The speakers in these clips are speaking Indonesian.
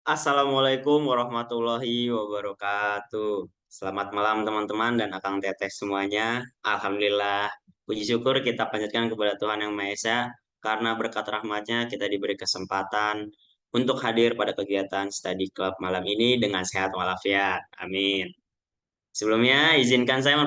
Assalamualaikum warahmatullahi wabarakatuh. Selamat malam teman-teman dan Akang Teteh semuanya. Alhamdulillah, puji syukur kita panjatkan kepada Tuhan Yang Maha Esa karena berkat rahmatnya kita diberi kesempatan untuk hadir pada kegiatan Study Club malam ini dengan sehat walafiat. Amin. Sebelumnya, izinkan saya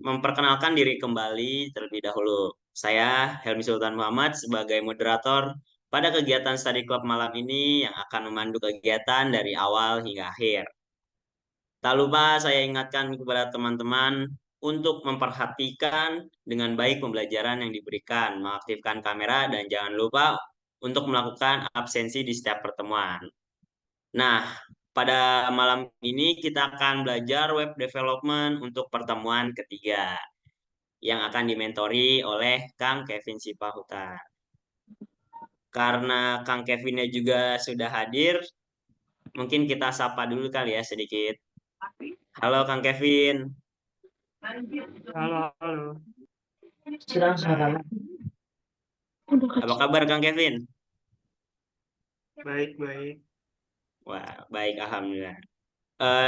memperkenalkan diri kembali terlebih dahulu. Saya Helmi Sultan Muhammad sebagai moderator pada kegiatan Study Club malam ini yang akan memandu kegiatan dari awal hingga akhir. Tak lupa saya ingatkan kepada teman-teman untuk memperhatikan dengan baik pembelajaran yang diberikan, mengaktifkan kamera, dan jangan lupa untuk melakukan absensi di setiap pertemuan. Nah, pada malam ini kita akan belajar web development untuk pertemuan ketiga yang akan dimentori oleh Kang Kevin Sipahuta. Karena Kang Kevinnya juga sudah hadir, mungkin kita sapa dulu kali ya sedikit. Halo Kang Kevin. Halo, halo. Nah, apa kabar Kang Kevin? Baik, baik. Wah, baik Alhamdulillah.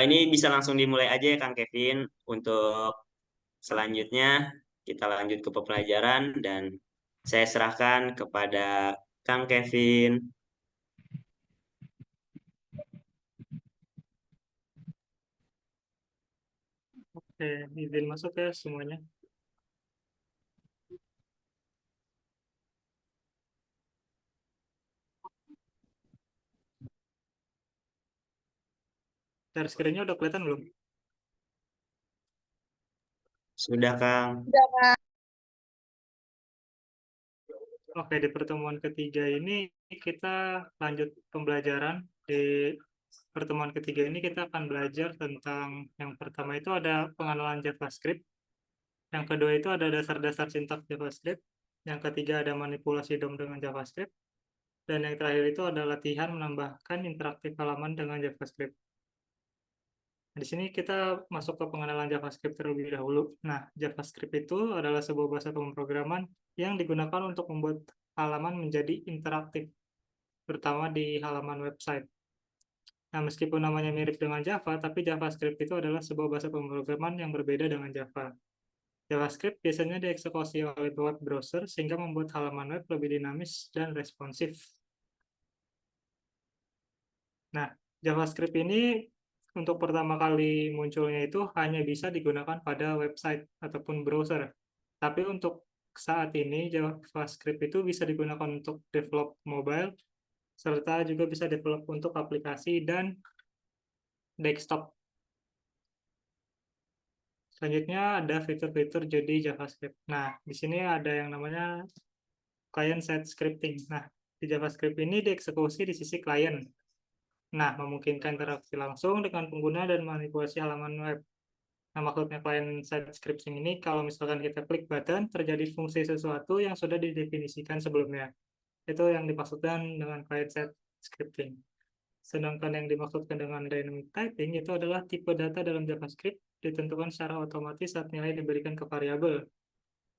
Ini bisa langsung dimulai aja ya Kang Kevin. Untuk selanjutnya kita lanjut ke pembelajaran dan saya serahkan kepada Kang Kevin. Oke, izin masuk ya semuanya. Share screen-nya udah kelihatan belum? Sudah Kang. Oke, di pertemuan ketiga ini kita lanjut pembelajaran. Di pertemuan ketiga ini kita akan belajar tentang yang pertama itu ada pengenalan JavaScript, yang kedua itu ada dasar-dasar sintaks JavaScript, yang ketiga ada manipulasi DOM dengan JavaScript, dan yang terakhir itu ada latihan menambahkan interaktif halaman dengan JavaScript. Di sini kita masuk ke pengenalan JavaScript terlebih dahulu. Nah, JavaScript itu adalah sebuah bahasa pemrograman yang digunakan untuk membuat halaman menjadi interaktif, terutama di halaman website. Nah, meskipun namanya mirip dengan Java, tapi JavaScript itu adalah sebuah bahasa pemrograman yang berbeda dengan Java. JavaScript biasanya dieksekusi oleh web browser sehingga membuat halaman web lebih dinamis dan responsif. Nah, JavaScript ini untuk pertama kali munculnya itu hanya bisa digunakan pada website ataupun browser. Tapi untuk saat ini JavaScript itu bisa digunakan untuk develop mobile, serta juga bisa develop untuk aplikasi dan desktop. Selanjutnya ada fitur-fitur jadi JavaScript. Nah, di sini ada yang namanya client-side scripting. Nah, di JavaScript ini dieksekusi di sisi klien. Nah, memungkinkan interaksi langsung dengan pengguna dan manipulasi halaman web. Nah, maksudnya client-side scripting ini, kalau misalkan kita klik button, terjadi fungsi sesuatu yang sudah didefinisikan sebelumnya. Itu yang dimaksudkan dengan client-side scripting. Sedangkan yang dimaksudkan dengan dynamic typing itu adalah tipe data dalam JavaScript ditentukan secara otomatis saat nilai diberikan ke variabel.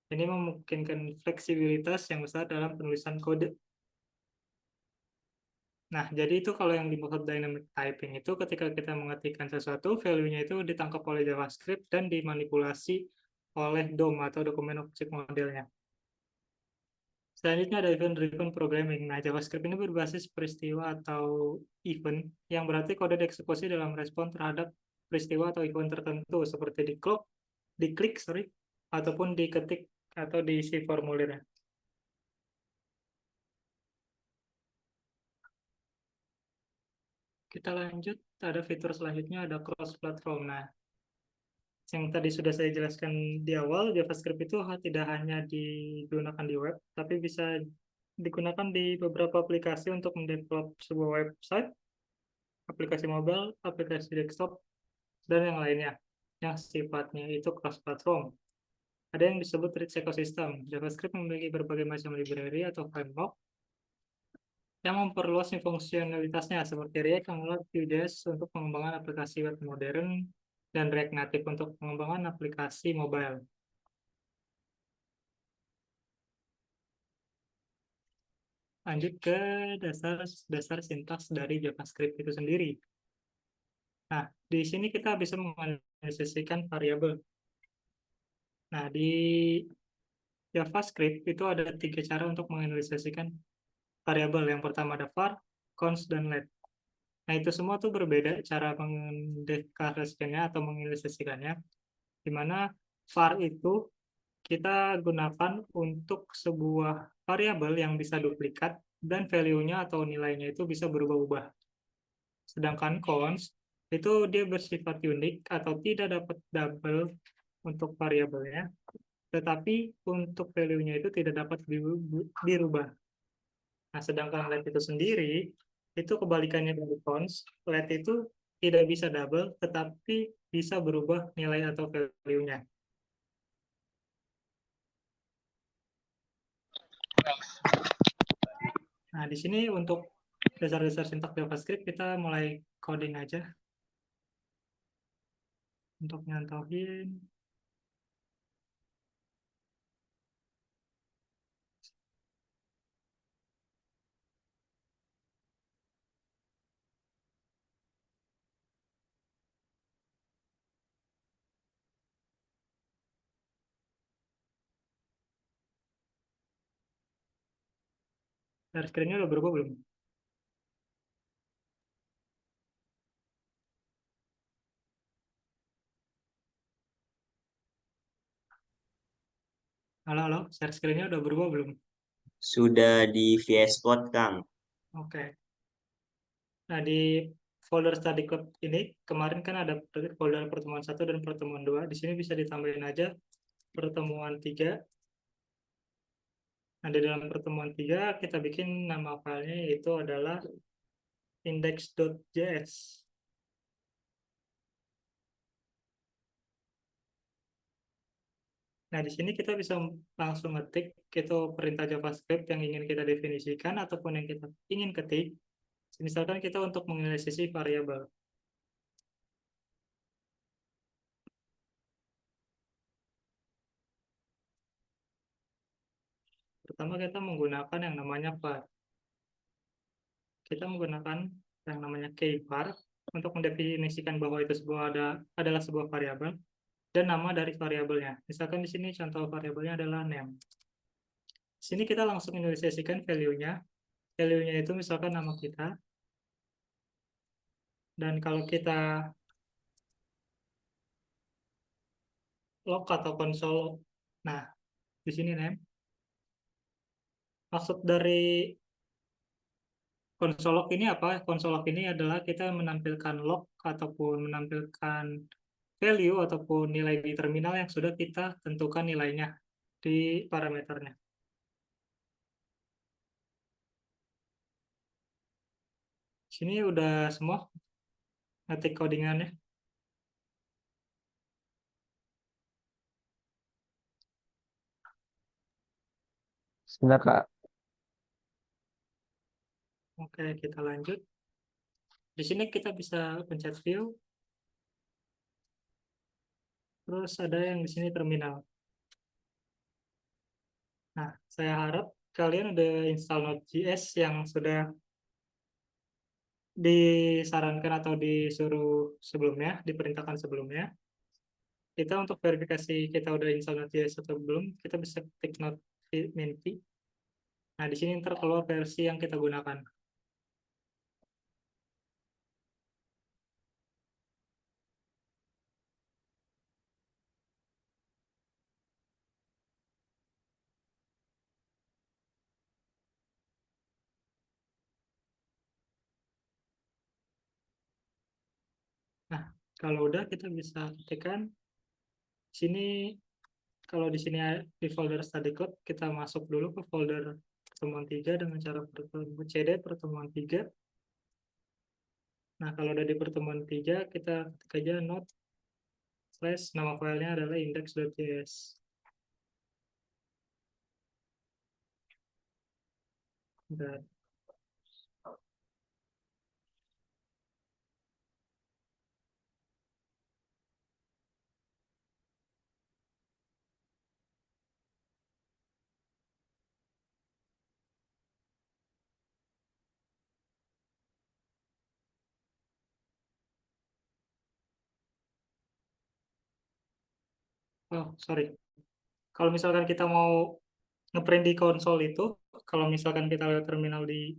Ini memungkinkan fleksibilitas yang besar dalam penulisan kode. Nah, jadi itu kalau yang dimaksud dynamic typing itu ketika kita mengetikkan sesuatu, value-nya itu ditangkap oleh JavaScript dan dimanipulasi oleh DOM atau dokumen objek modelnya. Selanjutnya ada event-driven programming. Nah, JavaScript ini berbasis peristiwa atau event, yang berarti kode dieksekusi dalam respon terhadap peristiwa atau event tertentu, seperti diklik, ataupun diketik atau diisi formulirnya. Kita lanjut, ada fitur selanjutnya, ada cross-platform. Nah, yang tadi sudah saya jelaskan di awal, JavaScript itu tidak hanya digunakan di web, tapi bisa digunakan di beberapa aplikasi untuk mendevelop sebuah website, aplikasi mobile, aplikasi desktop, dan yang lainnya, yang sifatnya itu cross-platform. Ada yang disebut rich ecosystem. JavaScript memiliki berbagai macam library atau framework yang memperluas fungsionalitasnya seperti React, Angular, Vue.js untuk pengembangan aplikasi web modern, dan React Native untuk pengembangan aplikasi mobile. lanjut ke dasar dasar sintaks dari JavaScript itu sendiri. Nah, di sini kita bisa menganalisasikan variabel. Nah, di JavaScript itu ada tiga cara untuk menganalisasikan variabel. Yang pertama ada var, const, dan let. Nah, itu semua tuh berbeda cara mendeklarasikannya atau menganalisasikannya, di mana var itu kita gunakan untuk sebuah variabel yang bisa duplikat dan value-nya atau nilainya itu bisa berubah-ubah. Sedangkan const itu dia bersifat unik atau tidak dapat double untuk variabelnya, tetapi untuk value-nya itu tidak dapat dirubah. Nah, sedangkan let itu sendiri, itu kebalikannya dari const. Let itu tidak bisa double, tetapi bisa berubah nilai atau value-nya. Nah, di sini untuk dasar-dasar sintak JavaScript, kita mulai coding aja untuk nyantolin. Share screen-nya udah berubah belum? Halo, halo, share screen-nya udah berubah belum? Sudah di VS Code, Kang. Oke. Nah, di folder study club ini, kemarin kan ada folder pertemuan 1 dan pertemuan 2. Di sini bisa ditambahin aja pertemuan 3. Nah, di dalam pertemuan 3, kita bikin nama filenya yaitu adalah index.js. Nah, di sini kita bisa langsung ngetik itu perintah JavaScript yang ingin kita definisikan ataupun yang kita ingin ketik. Misalkan kita untuk menganalisis variabel. Pertama kita menggunakan yang namanya var. Kita menggunakan yang namanya keyvar untuk mendefinisikan bahwa itu adalah sebuah variabel dan nama dari variabelnya. Misalkan di sini contoh variabelnya adalah name. Di sini kita langsung inisiasikan value-nya. Value-nya itu misalkan nama kita. Dan kalau kita log atau konsol, nah di sini name. Maksud dari konsol log ini apa? Konsol log ini adalah kita menampilkan log ataupun menampilkan value ataupun nilai di terminal yang sudah kita tentukan nilainya di parameternya. Sini udah semua ngetik codingannya. Sebentar, Kak. Oke, kita lanjut. Di sini kita bisa pencet view, terus ada yang di sini terminal. Nah, saya harap kalian udah install Node.js yang sudah disarankan atau disuruh sebelumnya, diperintahkan sebelumnya. Kita untuk verifikasi kita udah install Node.js atau belum, kita bisa klik Node Minty. Nah, di sini ntar keluar versi yang kita gunakan. Nah, kalau udah kita bisa ketikkan sini. Kalau di sini di folder study code, kita masuk dulu ke folder pertemuan 3 dengan cara cd pertemuan 3. Nah, kalau udah di pertemuan 3, kita ketik aja node slash nama filenya adalah index.js. Dan Oh, sorry. Kalau misalkan kita mau ngeprint di konsol itu, kalau misalkan kita lihat terminal di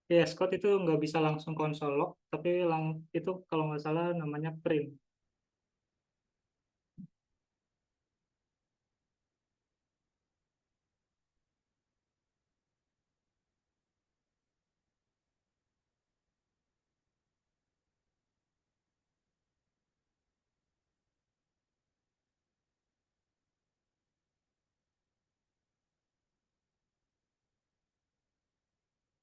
VS Code itu nggak bisa langsung konsol log, tapi itu kalau nggak salah namanya print.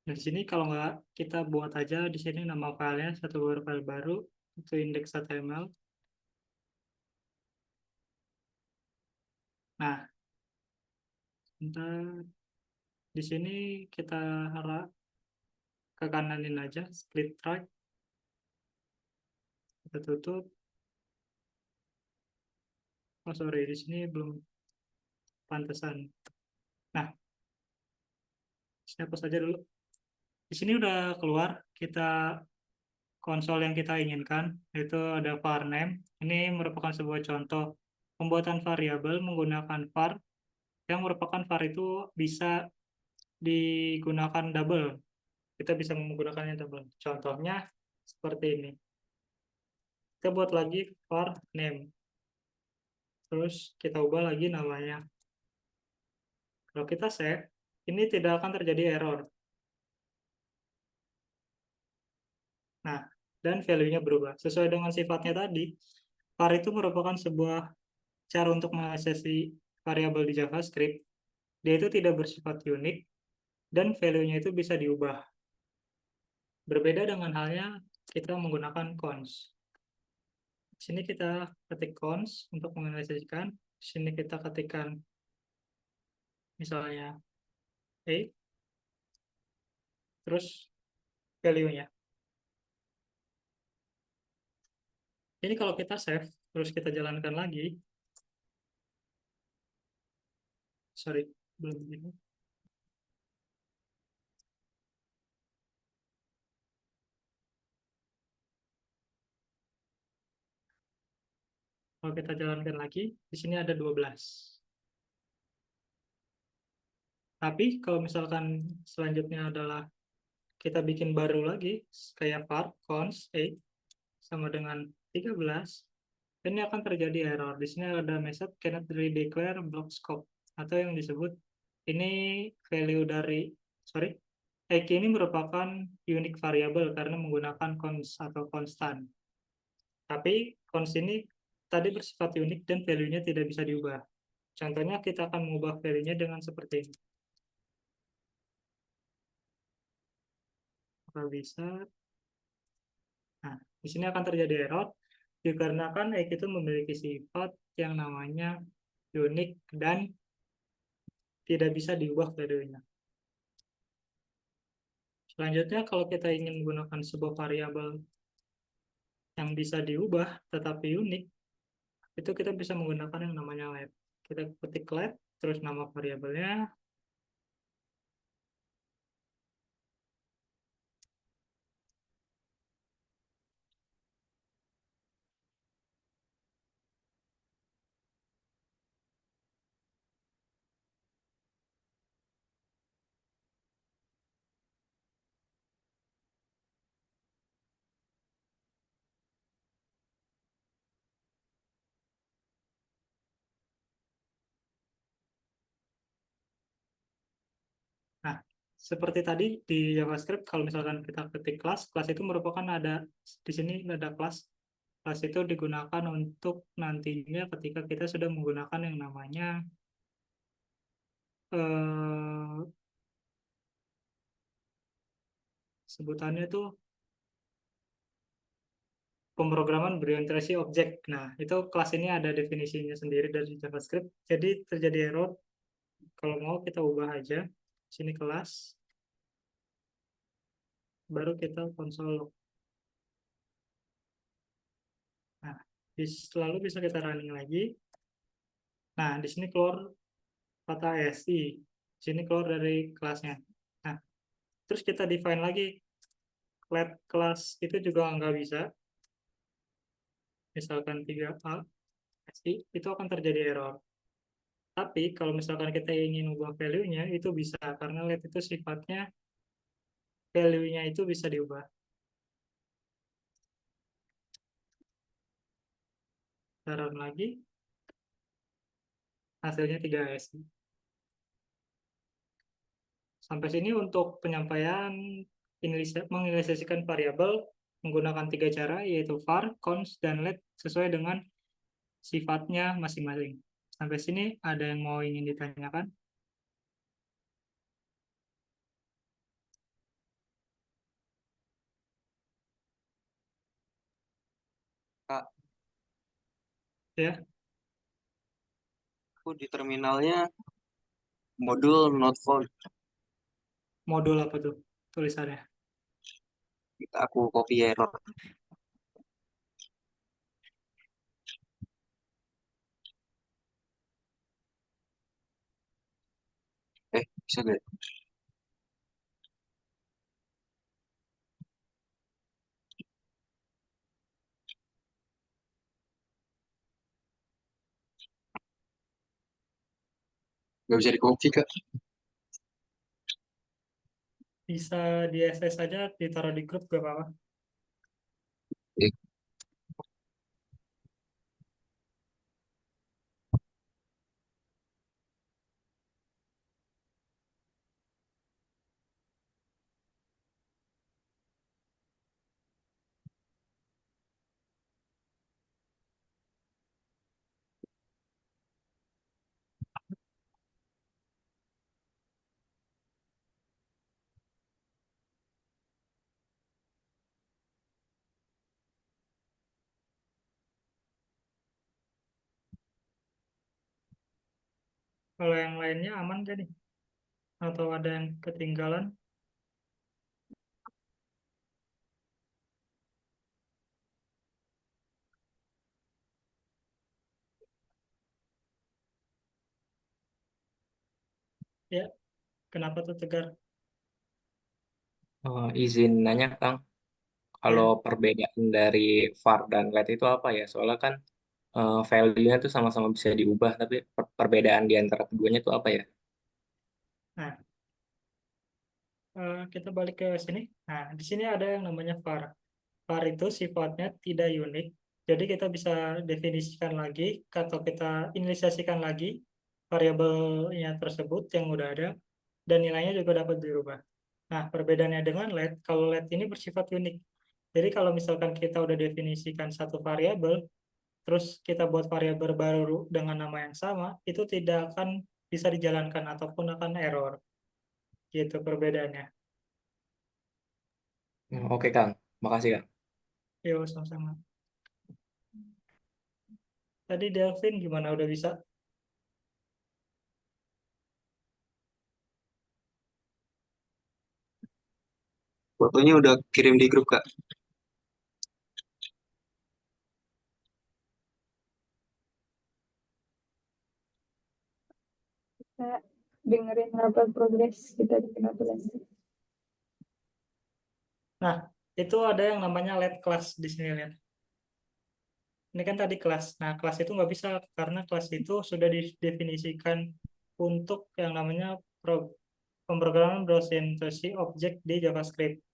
Nah, di sini kalau nggak kita buat aja di sini nama filenya satu file baru itu index.html. Nah, ntar di sini kita ke kananin aja split right, kita tutup. Oh sorry, di sini belum pantesan. Nah, saya hapus aja dulu. Di sini udah keluar kita konsol yang kita inginkan, yaitu ada var name. Ini merupakan sebuah contoh pembuatan variabel menggunakan var yang merupakan var itu bisa digunakan double. Kita bisa menggunakannya double. Contohnya seperti ini. Kita buat lagi var name. Terus kita ubah lagi namanya. Kalau kita save, ini tidak akan terjadi error. Nah, dan value-nya berubah. Sesuai dengan sifatnya tadi, var itu merupakan sebuah cara untuk mengaksesi variabel di JavaScript. Dia itu tidak bersifat unik, dan value-nya itu bisa diubah. Berbeda dengan halnya kita menggunakan cons. Di sini kita ketik cons untuk menganalisasikan. Di sini kita ketikkan misalnya A, terus value-nya. Ini kalau kita save, terus kita jalankan lagi, sorry, belum begini. Kalau kita jalankan lagi, di sini ada 12. Tapi kalau misalkan selanjutnya adalah kita bikin baru lagi, kayak var cons A sama dengan 13, ini akan terjadi error. Di sini ada method cannot redeclare block scope, atau yang disebut ini value dari, sorry, EK ini merupakan unique variable karena menggunakan cons atau konstan. Tapi cons ini tadi bersifat unik dan value-nya tidak bisa diubah. Contohnya kita akan mengubah value-nya dengan seperti ini. Kalau bisa. Nah, di sini akan terjadi error dikarenakan X itu memiliki sifat yang namanya unik dan tidak bisa diubah value-nya. Selanjutnya, kalau kita ingin menggunakan sebuah variabel yang bisa diubah tetapi unik, itu kita bisa menggunakan yang namanya let. Kita ketik let, terus nama variabelnya. Nah, seperti tadi di JavaScript, kalau misalkan kita ketik kelas, kelas itu merupakan ada, di sini ada kelas. Kelas itu digunakan untuk nantinya ketika kita sudah menggunakan yang namanya sebutannya tuh pemrograman berorientasi objek. Nah, itu kelas ini ada definisinya sendiri dari JavaScript. Jadi terjadi error. Kalau mau kita ubah aja. Sini kelas, baru kita konsol log. Nah, lalu bisa kita running lagi. Nah, di sini keluar kata SI. Di sini keluar dari kelasnya. Nah, terus kita define lagi. Let kelas itu juga nggak bisa. Misalkan 3A, itu akan terjadi error. Tapi kalau misalkan kita ingin ubah value-nya, itu bisa. Karena let itu sifatnya value-nya itu bisa diubah. Kita run lagi, hasilnya 3S. Sampai sini untuk penyampaian menginisiasikan variabel menggunakan 3 cara, yaitu var, const, dan let sesuai dengan sifatnya masing-masing. Sampai sini ada yang mau ingin ditanyakan? Kak, Ya, aku di terminalnya modul not found. modul apa tuh tulisannya? Aku copy error. Bisa gak? Gak bisa di copy, Kak. Bisa di SS saja, ditaruh di grup gak apa-apa. Eh, Kalau yang lainnya aman gak nih? Atau ada yang ketinggalan? Ya, kenapa tuh Tegar? Izin nanya, Kang, kalau Ya, perbedaan dari var dan let itu apa ya? Soalnya kan value-nya tuh sama-sama bisa diubah, tapi perbedaan di antara keduanya tuh apa ya? nah kita balik ke sini. Nah, di sini ada yang namanya var. Var itu sifatnya tidak unik, jadi kita bisa definisikan lagi atau kita inisiasikan lagi variabelnya tersebut yang udah ada, dan nilainya juga dapat dirubah. Nah, perbedaannya dengan let, kalau let ini bersifat unik. Jadi kalau misalkan kita udah definisikan satu variabel, terus kita buat variabel baru dengan nama yang sama, itu tidak akan bisa dijalankan ataupun akan error. Gitu perbedaannya. Oke, Kang. Makasih, Kang. Yuk, sama-sama. Tadi Delvin gimana? Udah bisa? Fotonya udah kirim di grup, Kak. Kita dengerin rapor progres kita di Kinabalu. Nah, itu ada yang namanya let class di sini, lihat. Ini kan tadi kelas. Nah, kelas itu nggak bisa karena kelas itu sudah didefinisikan untuk yang namanya pemrograman berorientasi objek di JavaScript.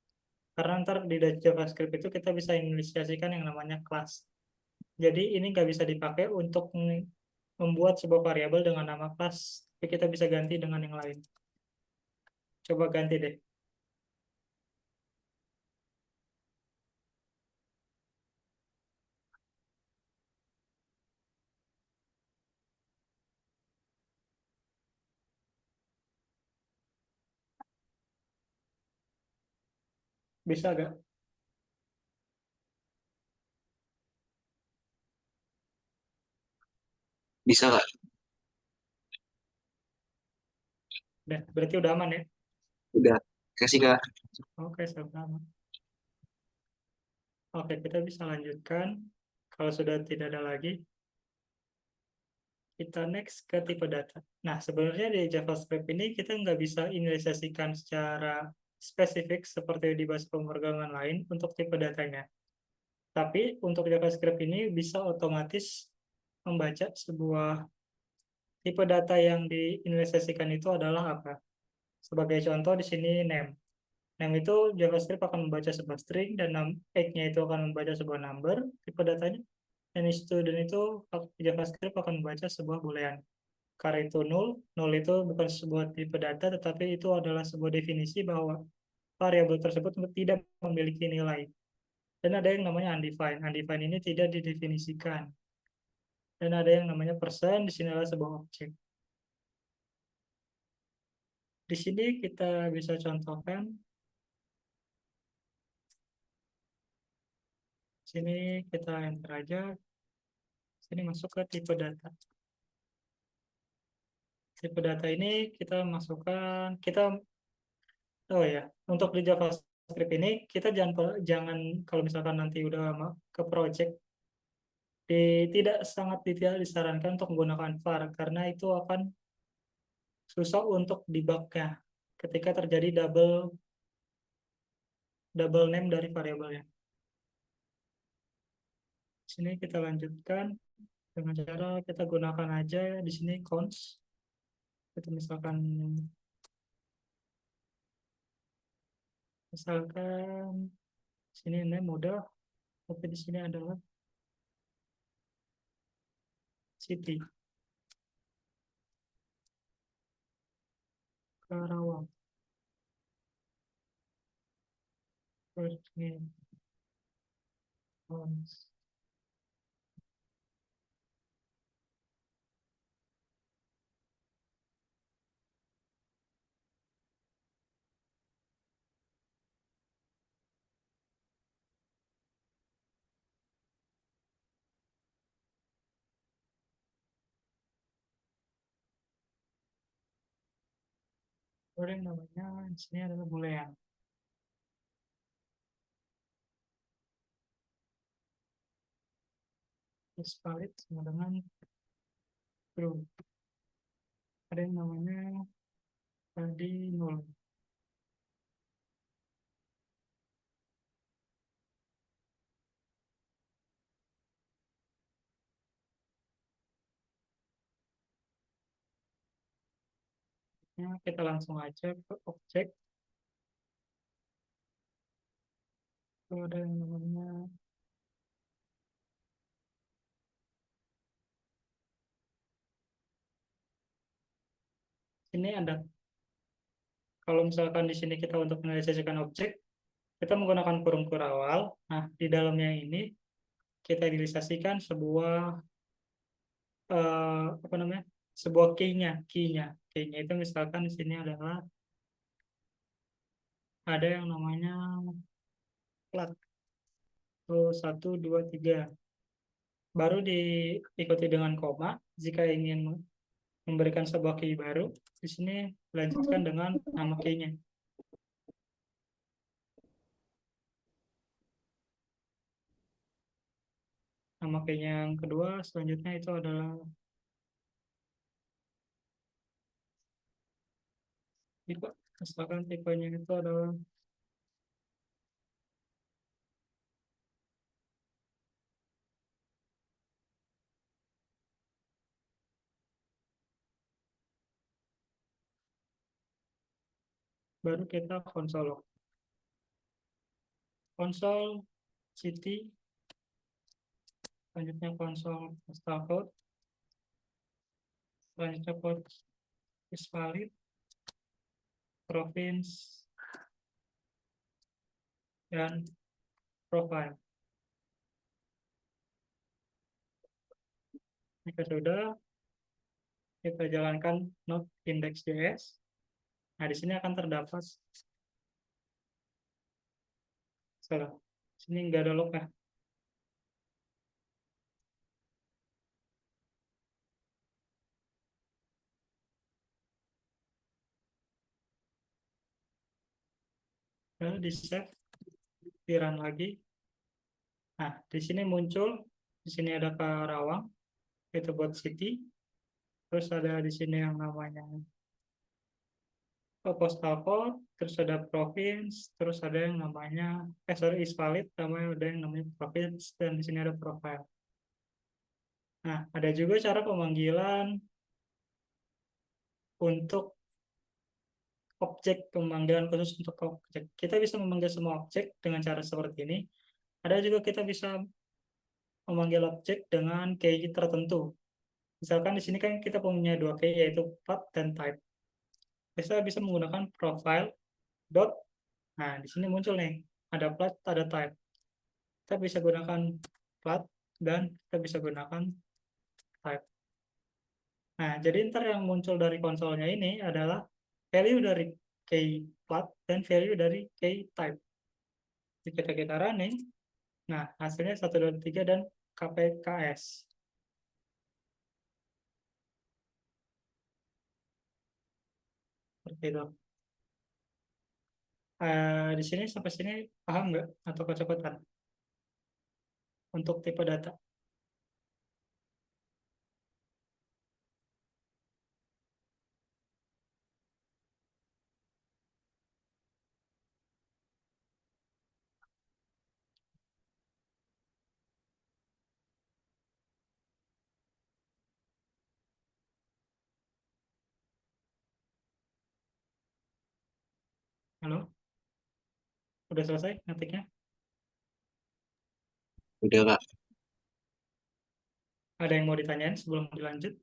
Karena ntar di JavaScript itu kita bisa inisiasikan yang namanya kelas. Jadi ini nggak bisa dipakai untuk membuat sebuah variabel dengan nama kelas. Tapi kita bisa ganti dengan yang lain. Coba ganti deh. Bisa nggak? Bisa, Kak. Udah, berarti udah aman ya? Udah. Kasih, Kak. Oke, sama-sama. Oke, kita bisa lanjutkan. Kalau sudah tidak ada lagi, kita next ke tipe data. Nah, sebenarnya di JavaScript ini kita nggak bisa inisiasikan secara spesifik seperti di bahasa pemrograman lain untuk tipe datanya. Tapi untuk JavaScript ini bisa otomatis membaca sebuah tipe data yang diinvestasikan itu adalah apa. Sebagai contoh di sini name. Name itu JavaScript akan membaca sebuah string dan age-nya itu akan membaca sebuah number tipe datanya. Dan student itu JavaScript akan membaca sebuah boolean. Karena itu null, null itu bukan sebuah tipe data tetapi itu adalah sebuah definisi bahwa variabel tersebut tidak memiliki nilai. Dan ada yang namanya undefined. Undefined ini tidak didefinisikan. Dan ada yang namanya person, di sini adalah sebuah objek. Di sini kita bisa contohkan. Sini kita enter aja. Sini masuk ke tipe data. Tipe data ini kita masukkan, oh ya, untuk di JavaScript ini kita jangan kalau misalkan nanti udah ke project, tidak sangat disarankan untuk menggunakan var karena itu akan susah untuk debugnya ketika terjadi double name dari variabelnya. Sini kita lanjutkan dengan cara kita gunakan aja di sini const. Itu misalkan sini name mudah, tapi di sini adalah city. Karawang. First name. Const. Yang namanya di sini adalah boolean. Is valid sama dengan true. Ada yang namanya tadi null. Ya, kita langsung aja ke objek. Ada yang namanya ini ada. Kalau misalkan di sini kita untuk menganalisasikan objek, kita menggunakan kurung kurawal. Nah, di dalamnya ini kita inisialisasikan sebuah apa namanya? Sebuah key-nya. Key-nya itu misalkan di sini adalah ada yang namanya plat. 1, 2, 3. Baru diikuti dengan koma jika ingin memberikan sebuah key baru. Di sini lanjutkan dengan nama key-nya. Nama key-nya yang kedua selanjutnya itu adalah tipe. Misalkan tipenya itu adalah baru kita konsol city, selanjutnya konsol postal code, selanjutnya code is valid, province, dan profile. Jika sudah, kita jalankan node index.js. Nah, di sini akan terdapat salah. Sini nggak ada log ya. Lalu di save, di run lagi. Nah, di sini muncul, di sini ada Karawang, itu buat city. Terus ada di sini yang namanya postal code, terus ada province, terus ada yang namanya, is valid, ada yang namanya province, dan di sini ada profile. Nah, ada juga cara pemanggilan untuk objek, pemanggilan khusus untuk objek. Kita bisa memanggil semua objek dengan cara seperti ini. Ada juga kita bisa memanggil objek dengan key tertentu. Misalkan di sini kan kita punya dua key, yaitu path dan type. Kita bisa menggunakan profile dot. Nah, di sini muncul nih, ada path, ada type. Kita bisa gunakan path dan kita bisa gunakan type. Nah, jadi ntar yang muncul dari konsolnya ini adalah value dari key path dan value dari key type. Jika kita running, nah hasilnya 1, 2, 3 dan KPKS. Seperti itu. Di sini sampai sini paham nggak atau kecopetan untuk tipe data? Halo, udah selesai ngetiknya? Udah kak. Ada yang mau ditanyain sebelum dilanjut?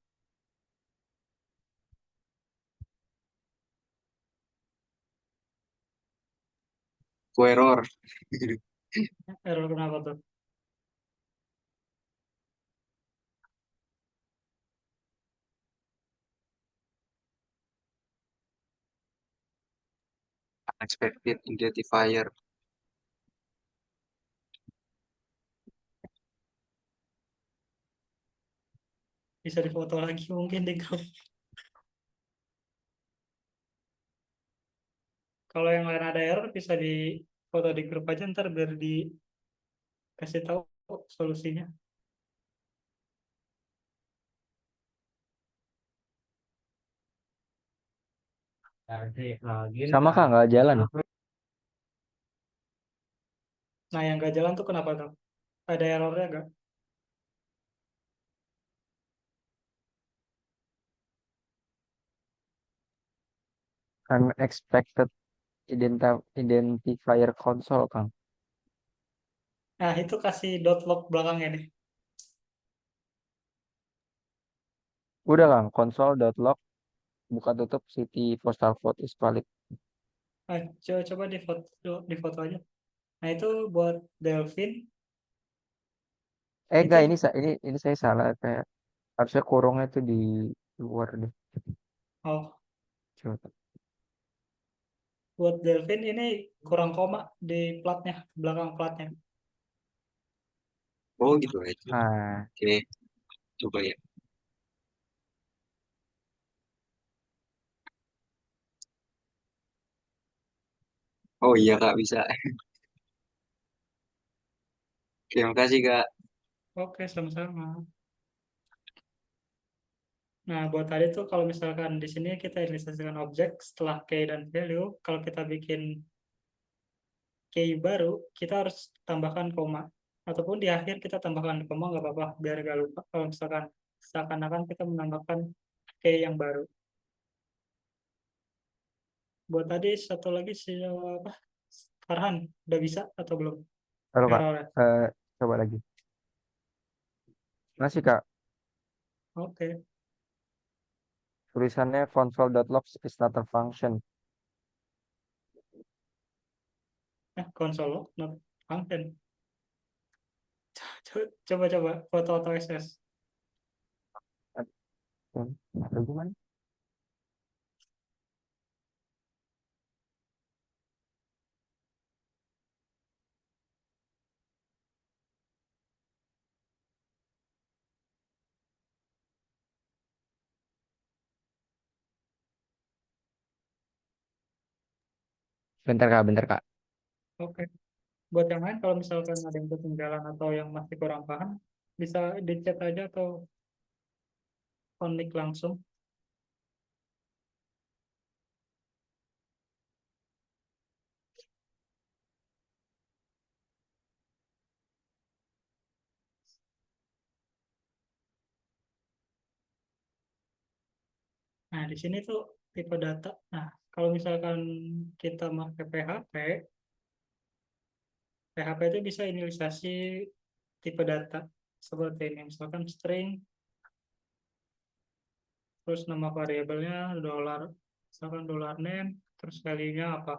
Ku error. Error kenapa tuh? Unexpected identifier. Bisa difoto lagi mungkin di grup. Kalau yang lain ada error bisa di foto di grup aja, ntar biar dikasih tahu solusinya. Sama kak nggak jalan. Nah, yang gak jalan tuh kenapa tuh? Ada errornya gak? Unexpected identifier console kang. Nah, itu kasih dot log belakangnya nih. Udah kang, console.log buka tutup city postal code is valid. Nah, coba di foto aja. Nah, itu buat Delvin. Enggak, Itu, ini saya salah, kayak harusnya kurungnya tuh di luar deh. oh, Coba. buat Delvin ini kurang koma di platnya, belakang platnya. Oh gitu aja. Nah, Oke, coba ya. Oh iya kak bisa. Terima kasih kak. Oke, sama-sama. Nah, buat tadi tuh kalau misalkan di sini kita inisialisasikan objek setelah key dan value, kalau kita bikin key baru, kita harus tambahkan koma. Ataupun di akhir kita tambahkan koma, nggak apa-apa, biar nggak lupa. Kalau misalkan seakan-akan kita menambahkan key yang baru. Buat tadi satu lagi si apa? Farhan, udah bisa atau belum? halo kak. Error. Eh, Coba lagi. Masih kak, Oke. tulisannya console.log is not a function. Konsol, not function. Coba foto atau SS. Atau gimana? Bentar kak. Oke. Buat yang lain, kalau misalkan ada yang ketinggalan atau yang masih kurang paham, bisa di chat aja atau connect langsung. Nah, di sini tuh tipe data. Nah, kalau misalkan kita pakai PHP, PHP itu bisa inisialisasi tipe data seperti ini. Misalkan string, terus nama variabelnya dollar, misalkan dollar name, terus value-nya apa?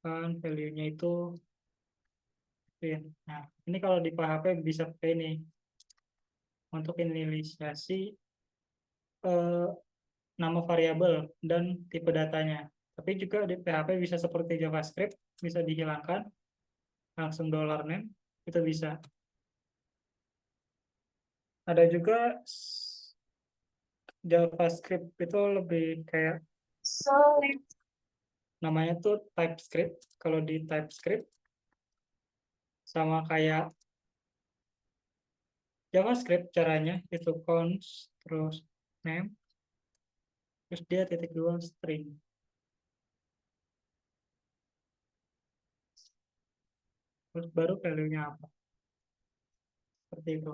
Kan value-nya itu print. Nah, ini kalau di PHP bisa pakai ini untuk inisialisasi eh, nama variabel dan tipe datanya. Tapi juga di PHP bisa seperti JavaScript, bisa dihilangkan langsung dollar name, itu bisa. Ada juga JavaScript itu lebih kayak namanya tuh TypeScript. Kalau di TypeScript sama kayak JavaScript caranya itu const terus name terus dia titik dua string terus baru value-nya apa seperti itu.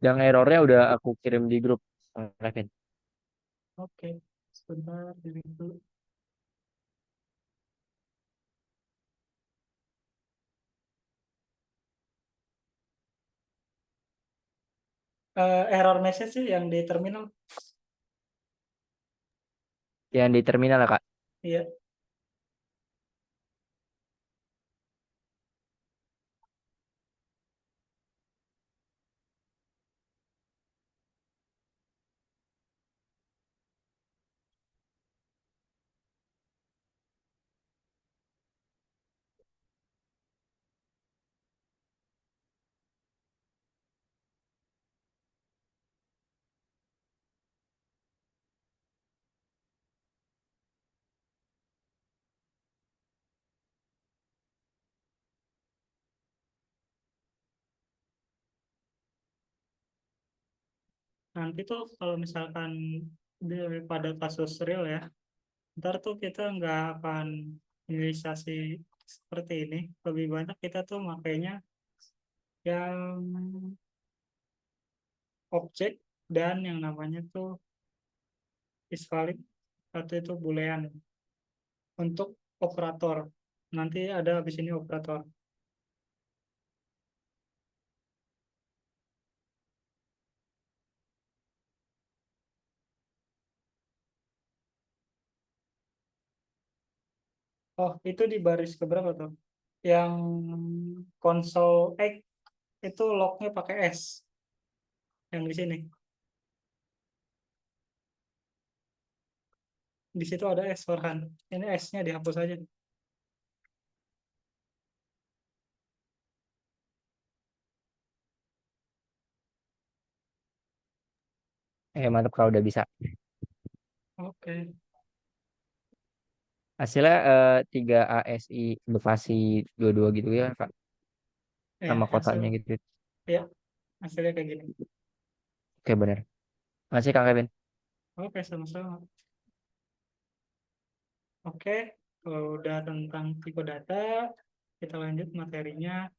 Yang errornya udah aku kirim di grup, Kevin. Oke, sebentar delete dulu. Error message sih yang di terminal. Yang di terminal ya, Kak. Iya. Nanti tuh kalau misalkan pada kasus real ya, ntar tuh kita nggak akan inisialisasi seperti ini. Lebih banyak kita tuh makainya yang objek dan yang namanya tuh is valid atau itu boolean untuk operator. Nanti ada habis ini operator. Oh, itu di baris keberapa tuh? Yang konsol X itu lognya pakai S. Yang di sini. Di situ ada S Farhan. Ini S-nya dihapus aja. Mantap kalau udah bisa. Oke. Hasilnya 3 ASI Bekasi 22 gitu ya, Kak. Ya, Nama kotanya gitu. ya, hasilnya kayak gini. Oke, bener. Makasih, Kak Kevin. Oke, sama-sama. Oke, kalau udah tentang tipe data, kita lanjut materinya.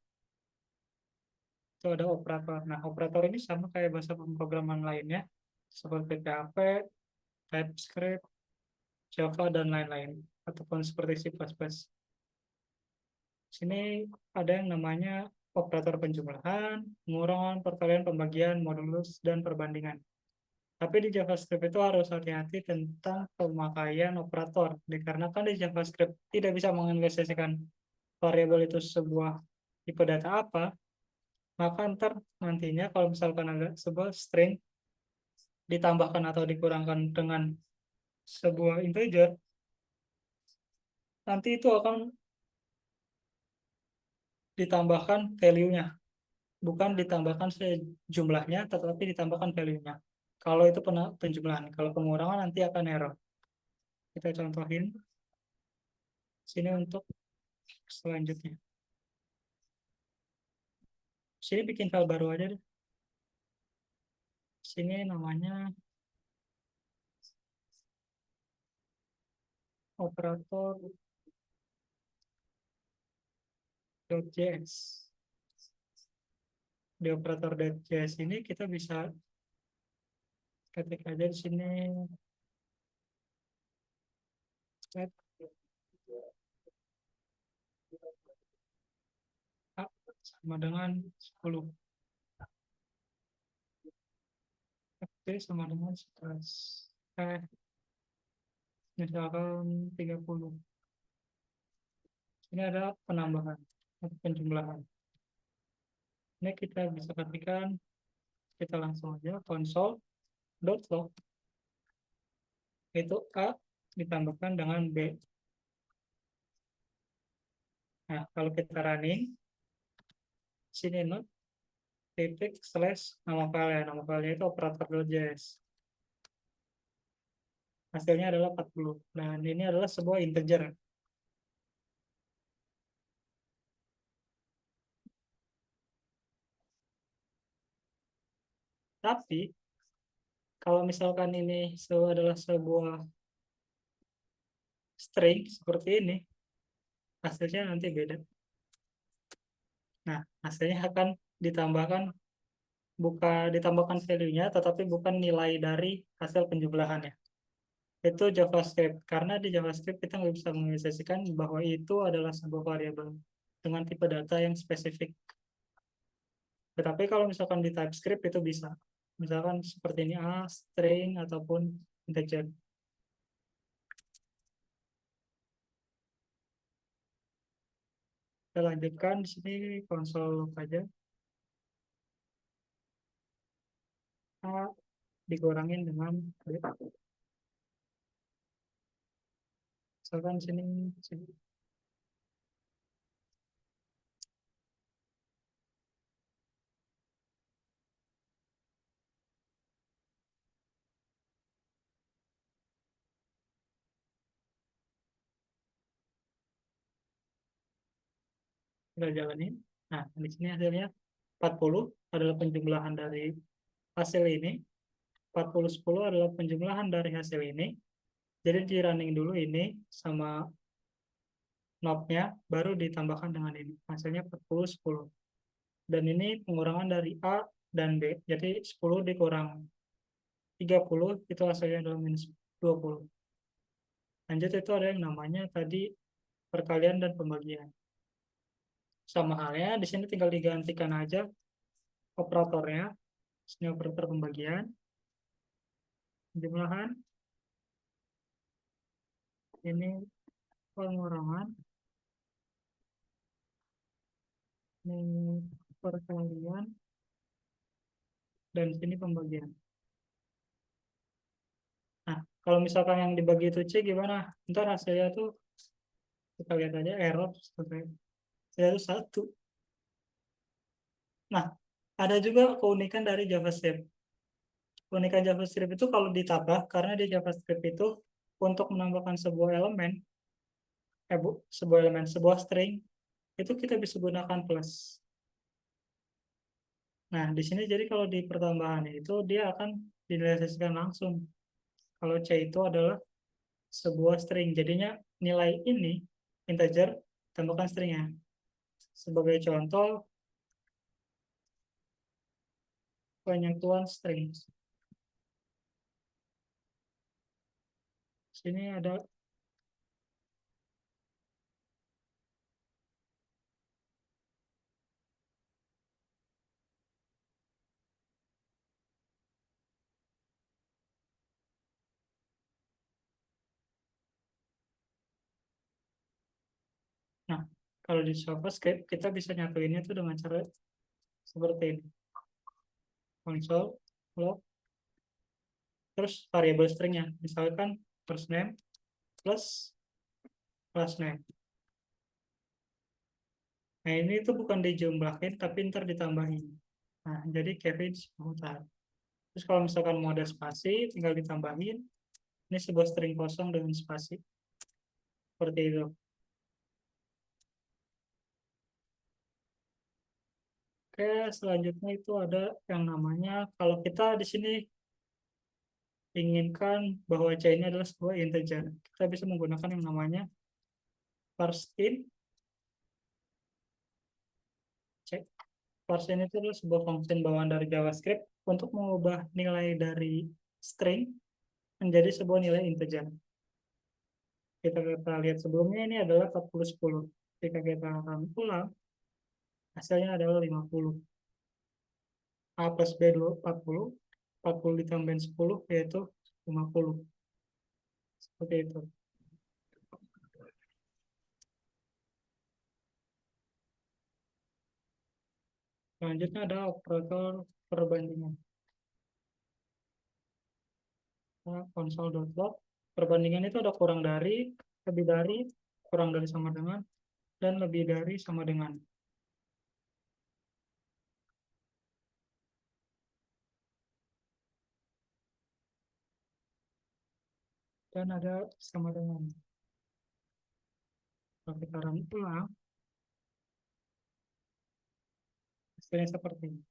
Itu ada operator. Nah, operator ini sama kayak bahasa pemrograman lainnya, seperti PHP, TypeScript, Java, dan lain-lain. Ataupun seperti C++. Sini ada yang namanya operator penjumlahan, pengurangan, perkalian, pembagian, modulus, dan perbandingan. Tapi di JavaScript itu harus hati-hati tentang pemakaian operator, dikarenakan di JavaScript tidak bisa menginvestasikan variabel itu sebuah tipe data apa, maka ntar nantinya kalau misalkan ada sebuah string ditambahkan atau dikurangkan dengan sebuah integer, nanti itu akan ditambahkan value-nya, bukan ditambahkan sejumlahnya, tetapi ditambahkan value-nya. Kalau itu penjumlahan, kalau pengurangan nanti akan error. Kita contohin sini untuk selanjutnya. Sini bikin file baru aja deh. Sini namanya operator .js. Di operator .js ini kita bisa ketik aja di sini set A sama dengan 10, B sama dengan 11, misalkan 30. Ini ada penambahan atau penjumlahan. Ini kita bisa ketikkan, kita langsung aja console.log itu A ditambahkan dengan B. Nah, kalau kita running, sini not titik slash nama filenya itu operator.js. Hasilnya adalah 40. Dan ini adalah sebuah integer. Tapi, kalau misalkan ini adalah sebuah string seperti ini, hasilnya nanti beda. Nah, hasilnya akan ditambahkan value-nya, tetapi bukan nilai dari hasil penjumlahannya. Itu JavaScript. Karena di JavaScript kita nggak bisa menginisiasikan bahwa itu adalah sebuah variabel dengan tipe data yang spesifik. Tetapi kalau misalkan di TypeScript itu bisa. Misalkan seperti ini A, string, ataupun integer. Kita lanjutkan di sini konsol log aja. A dikurangin dengan B. Misalkan sini. Kita jalanin. Nah, di sini hasilnya 40 adalah penjumlahan dari hasil ini. 40-10 adalah penjumlahan dari hasil ini. Jadi di running dulu ini sama knob-nya baru ditambahkan dengan ini. Hasilnya 40-10. Dan ini pengurangan dari A dan B. Jadi 10 dikurang 30 itu hasilnya adalah minus 20. Lanjut itu ada yang namanya tadi perkalian dan pembagian. Sama halnya di sini tinggal digantikan aja operatornya. Ini operator pembagian, penjumlahan, ini pengurangan, ini perkalian, dan sini pembagian. Nah, kalau misalkan yang dibagi itu C gimana? Ntar hasilnya tuh kita lihat aja error hasilnya itu 1. Nah, ada juga keunikan dari JavaScript. Keunikan JavaScript itu kalau ditambah, karena di JavaScript itu untuk menambahkan sebuah string, itu kita bisa gunakan plus. Nah, di sini jadi kalau di pertambahan itu dia akan dinilaikan langsung. Kalau C itu adalah sebuah string, jadinya nilai ini integer tambahkan stringnya. Sebagai contoh, penyentuhan string. Sini ada Nah, kalau di JavaScript kita bisa nyatuinnya itu dengan cara seperti ini. Console log terus variabel stringnya, misalkan first name plus last name. Nah, ini itu bukan dijumlahin tapi ntar ditambahin. Nah, jadi Kevin Sputar. Terus kalau misalkan mau ada spasi tinggal ditambahin. Ini sebuah string kosong dengan spasi. Seperti itu. Oke, selanjutnya itu ada yang namanya, kalau kita di sini inginkan bahwa C ini adalah sebuah integer, kita bisa menggunakan yang namanya parse in Parse ini itu adalah sebuah fungsi bawaan dari JavaScript untuk mengubah nilai dari string menjadi sebuah nilai integer. Kita lihat sebelumnya ini adalah 40 10. Jika kita akan ulang, hasilnya adalah 50. A plus B dulu 40, 40 ditambahin 10 yaitu 50. Seperti itu. Selanjutnya ada operator perbandingan. Nah, console.log. Perbandingan itu ada kurang dari, lebih dari, kurang dari sama dengan, dan lebih dari sama dengan. Dan ada sama dengan. Kalau kita run ulang, hasilnya seperti ini.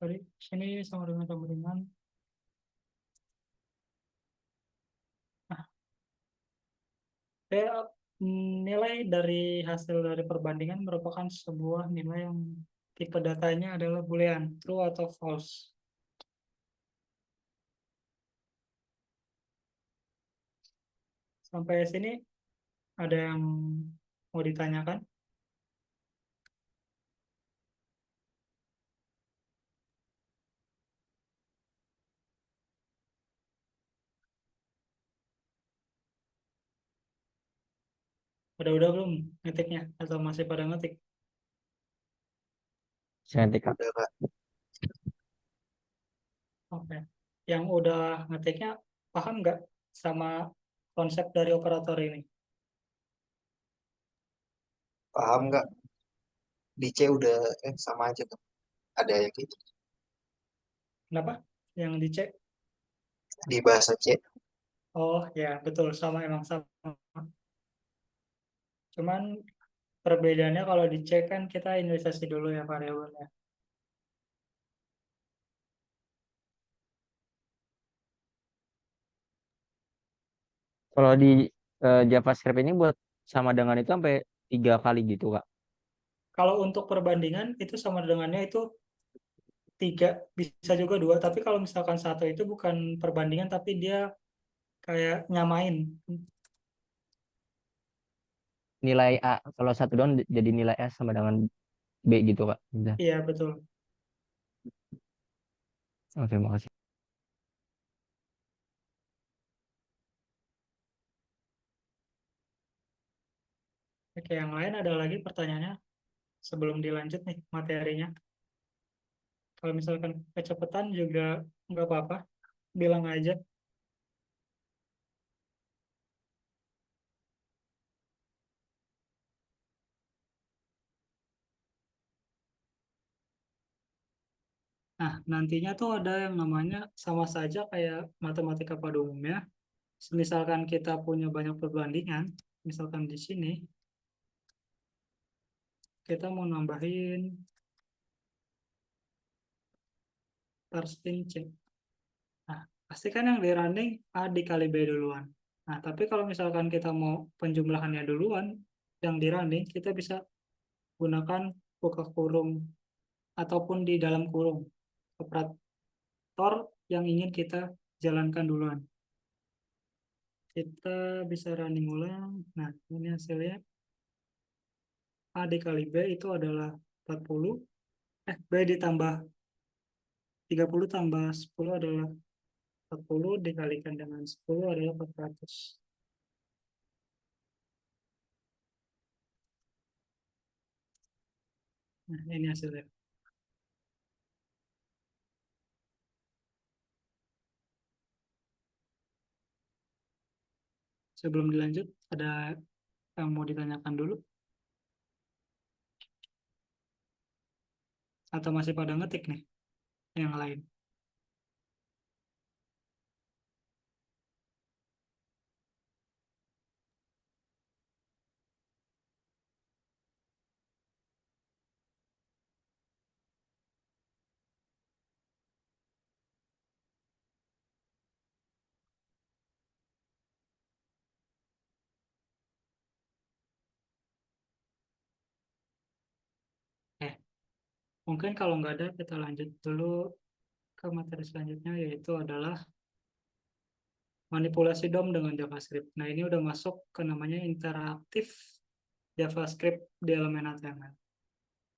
Sorry, sini sama dengan. Nah, nilai dari hasil dari perbandingan merupakan sebuah nilai yang tipe datanya adalah boolean, true atau false. Sampai sini ada yang mau ditanyakan? Udah belum ngetiknya atau masih pada ngetik? Saya nanti Kak. Udah Kak. Oke. Yang udah ngetiknya paham nggak sama konsep dari operator ini? Paham nggak? Di C udah sama aja Kak. Ada yang gitu. Kenapa? Yang dicek? Di bahasa C. Oh ya, betul. Sama, emang sama. Cuman perbedaannya kalau dicek kan kita inisialisasi dulu ya variabelnya. Kalau di JavaScript ini buat sama dengan itu sampai 3 kali gitu Kak. Kalau untuk perbandingan itu sama dengannya itu 3, bisa juga 2. Tapi kalau misalkan satu itu bukan perbandingan, tapi dia kayak nyamain. Nilai A, kalau satu doang jadi nilai A sama dengan B gitu Kak. Udah. Iya, betul. Oke, makasih. Oke, yang lain ada lagi pertanyaannya sebelum dilanjut nih materinya. Kalau misalkan kecepatan juga nggak apa-apa, bilang aja. Nah, nantinya tuh ada yang namanya sama saja kayak matematika pada umumnya. Misalkan kita punya banyak perbandingan, misalkan di sini kita mau nambahin parsing C. Nah, pastikan yang di running A dikali B duluan. Nah, tapi kalau misalkan kita mau penjumlahannya duluan, yang di running kita bisa gunakan buka kurung ataupun di dalam kurung operator yang ingin kita jalankan duluan. Kita bisa running ulang. Nah, ini hasilnya A dikali B itu adalah 40. B ditambah 30 tambah 10 adalah 40 dikalikan dengan 10 adalah 400. Nah, ini hasilnya. Sebelum dilanjut, ada yang mau ditanyakan dulu? Atau masih pada ngetik nih yang lain? Mungkin kalau nggak ada, kita lanjut dulu ke materi selanjutnya, yaitu adalah manipulasi DOM dengan JavaScript. Nah, ini udah masuk ke namanya interaktif JavaScript di elemen HTML.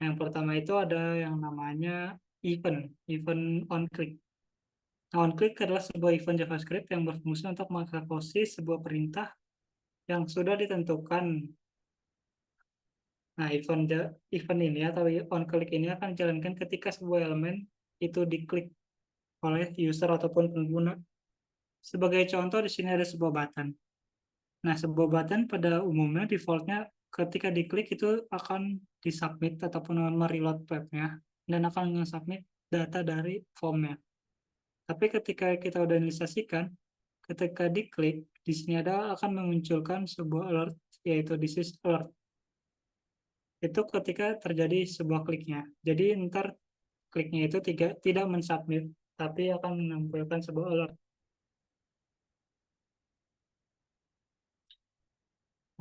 Yang pertama itu ada yang namanya event on click. Nah, on click adalah sebuah event JavaScript yang berfungsi untuk mengeksekusi sebuah perintah yang sudah ditentukan. Nah, event ini atau on click ini akan dijalankan ketika sebuah elemen itu diklik oleh user ataupun pengguna. Sebagai contoh, di sini ada sebuah button. Nah, sebuah button pada umumnya defaultnya ketika diklik itu akan disubmit ataupun mereload webnya dan akan nge-submit data dari formnya. Tapi ketika kita udah inisiasikan, ketika diklik, di sini akan memunculkan sebuah alert, yaitu this is alert. Itu ketika terjadi sebuah kliknya. Jadi ntar kliknya itu tidak mensubmit, tapi akan menampilkan sebuah alert.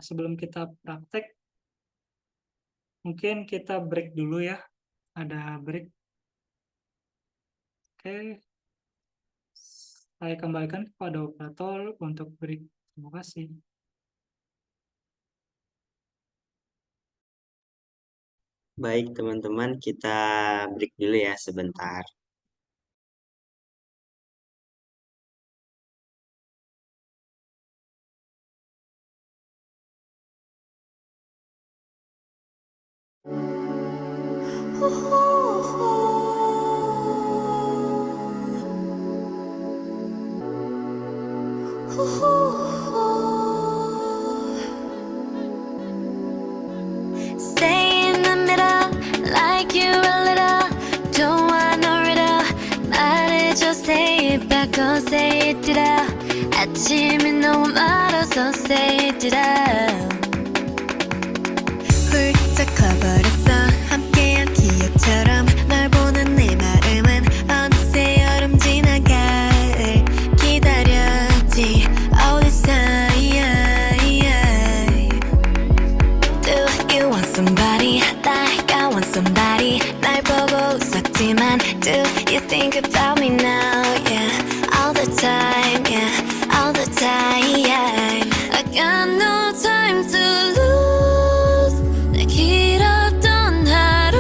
Sebelum kita praktek, mungkin kita break dulu ya. Ada break. Oke. Saya kembalikan kepada operator untuk break. Terima kasih. Baik, teman-teman, kita break dulu ya sebentar. Stay in the middle, like you a little. Don't want no riddle. 말해줘, say it back, oh say it out. 아침이 너무 멀어서 say it out. 훌쩍 커버렸어, 함께한 기억처럼. 널 보는 내 마음은 어느새 여름 지나갈 기다렸지 all this time. Do you want somebody like I want somebody? 날 보고 웃었지만 do you think about me now? Yeah, all the time, yeah, all the time. I got no time to lose. 내 길었던 하루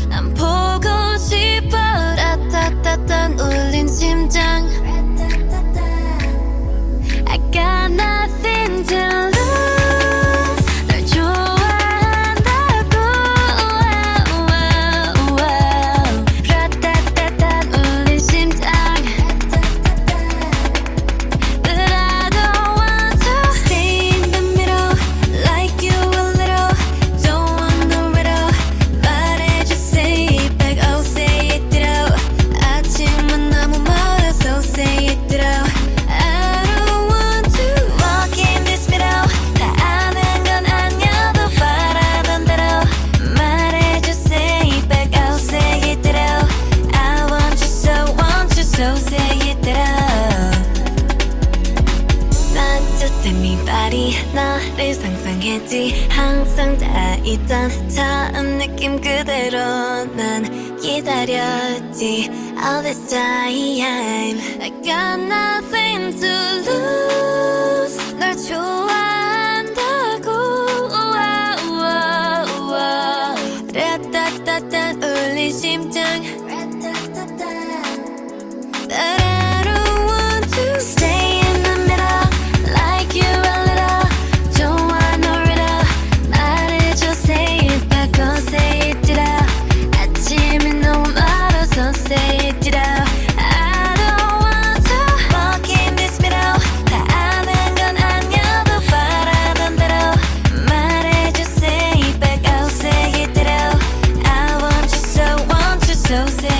난 보고 싶어. 라따따따 울린 심장. I got nothing to lose. 널 좋아한다고. 라따따따 울린 심장. But I don't want to stay in the middle, like you a little. Don't want no riddle. 말해줘, say it back, oh say it out. 아침은 너무 멀어서 say it out. I don't want to walk in this middle. 다 아는 건 아니어도 바라던 대로. 말해줘, say it back, oh say it out. I want you so say it out. Not just anybody. 너를 상상했지. 항상 다 있던 처음 느낌 그대로 난 기다렸지 all this time. I got nothing to lose. 널 좋아한다고. 라따따따 울린 심장. But I don't want to stay in the middle, like you a little. Don't want no riddle. 말해줘, say it back, oh say it out. 아침이 너무 멀어서 say it out. I don't want to walk in this middle. 다 아는 건 아니어도 바라던 대로. 말해줘, say it back, oh say it out. I want you so say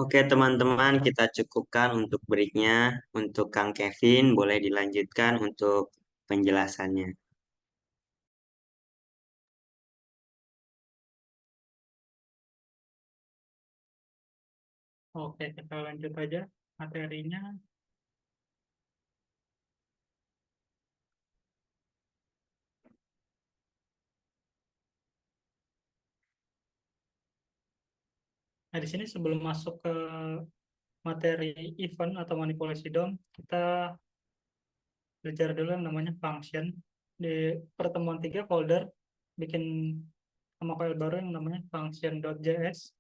Oke teman-teman, kita cukupkan untuk breaknya. Untuk Kang Kevin, boleh dilanjutkan untuk penjelasannya. Oke, kita lanjut aja materinya. Nah, di sini sebelum masuk ke materi event atau manipulasi DOM, kita belajar dulu yang namanya function. Di pertemuan 3 folder bikin sama file baru yang namanya function.js.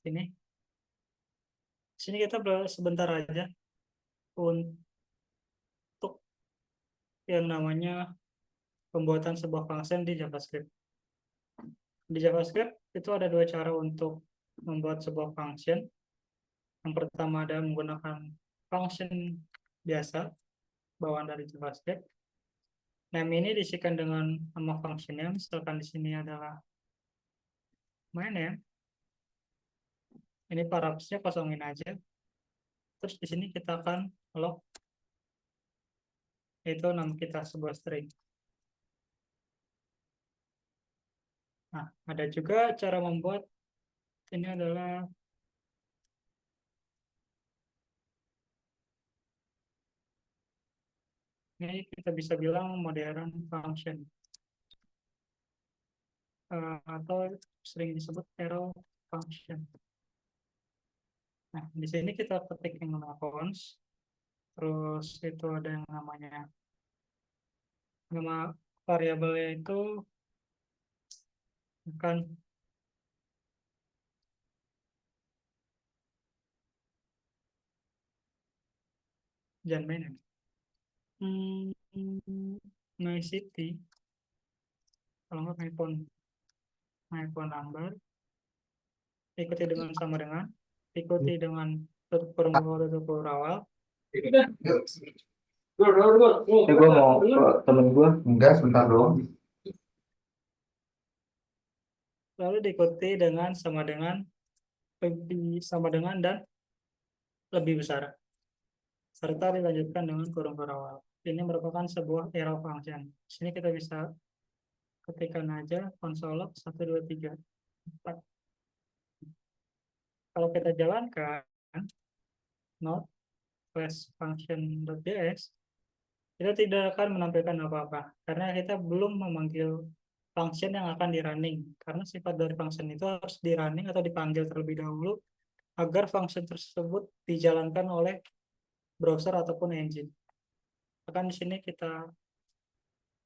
Sini. Sini kita sebentar aja untuk yang namanya pembuatan sebuah function di JavaScript. Di JavaScript itu ada dua cara untuk membuat sebuah function. Yang pertama ada menggunakan function biasa bawaan dari JavaScript. Name ini diisikan dengan nama functionnya, misalkan di sini adalah my name. Ini parapsnya kosongin aja. Terus di sini kita akan log, yaitu nama kita sebuah string. Nah, ada juga cara membuat, ini adalah ini kita bisa bilang modern function. Atau sering disebut arrow function. Nah, di sini kita ketik yang nama cons, terus itu ada yang namanya nama variabelnya itu bukan jangan main ya. My city, kalau nggak my phone number, ikuti dengan sama dengan, ikuti dengan tutup kurung bawah tutup kurung awal. Gue mau ke temen gue. Enggak, sebentar doang. Lalu diikuti dengan sama dengan, lebih sama dengan, dan lebih besar. Serta dilanjutkan dengan kurung awal. Ini merupakan sebuah arrow function. Di sini kita bisa ketikkan aja console.log 1, 2, 3, 4. Kalau kita jalankan node/function.js, kita tidak akan menampilkan apa-apa karena kita belum memanggil function yang akan di running, karena sifat dari function itu harus di running atau dipanggil terlebih dahulu agar function tersebut dijalankan oleh browser ataupun engine. Akan di sini kita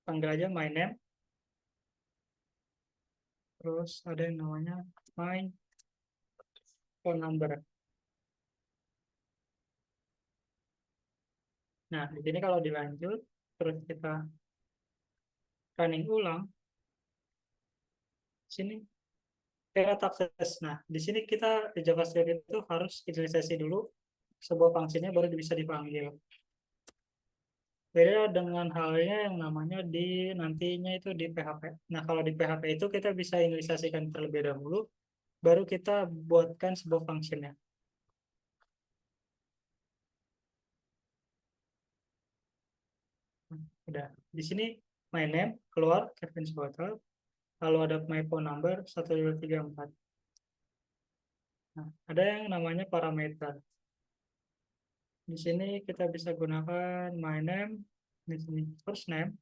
panggil aja my name, terus ada yang namanya my phone number. Nah, di sini kalau dilanjut, terus kita running ulang, sini get access. Nah, di sini kita di JavaScript itu harus inisialisasi dulu sebuah fungsinya baru bisa dipanggil. Beda dengan halnya yang namanya di nantinya itu di PHP. Nah, kalau di PHP itu kita bisa inisialisasikan terlebih dahulu, baru kita buatkan sebuah fungsinya. Udah. Di sini my name keluar Kevin Swatter. Lalu ada my phone number 1, 2, 3, 4. Nah, ada yang namanya parameter. Di sini kita bisa gunakan my name, di sini first name,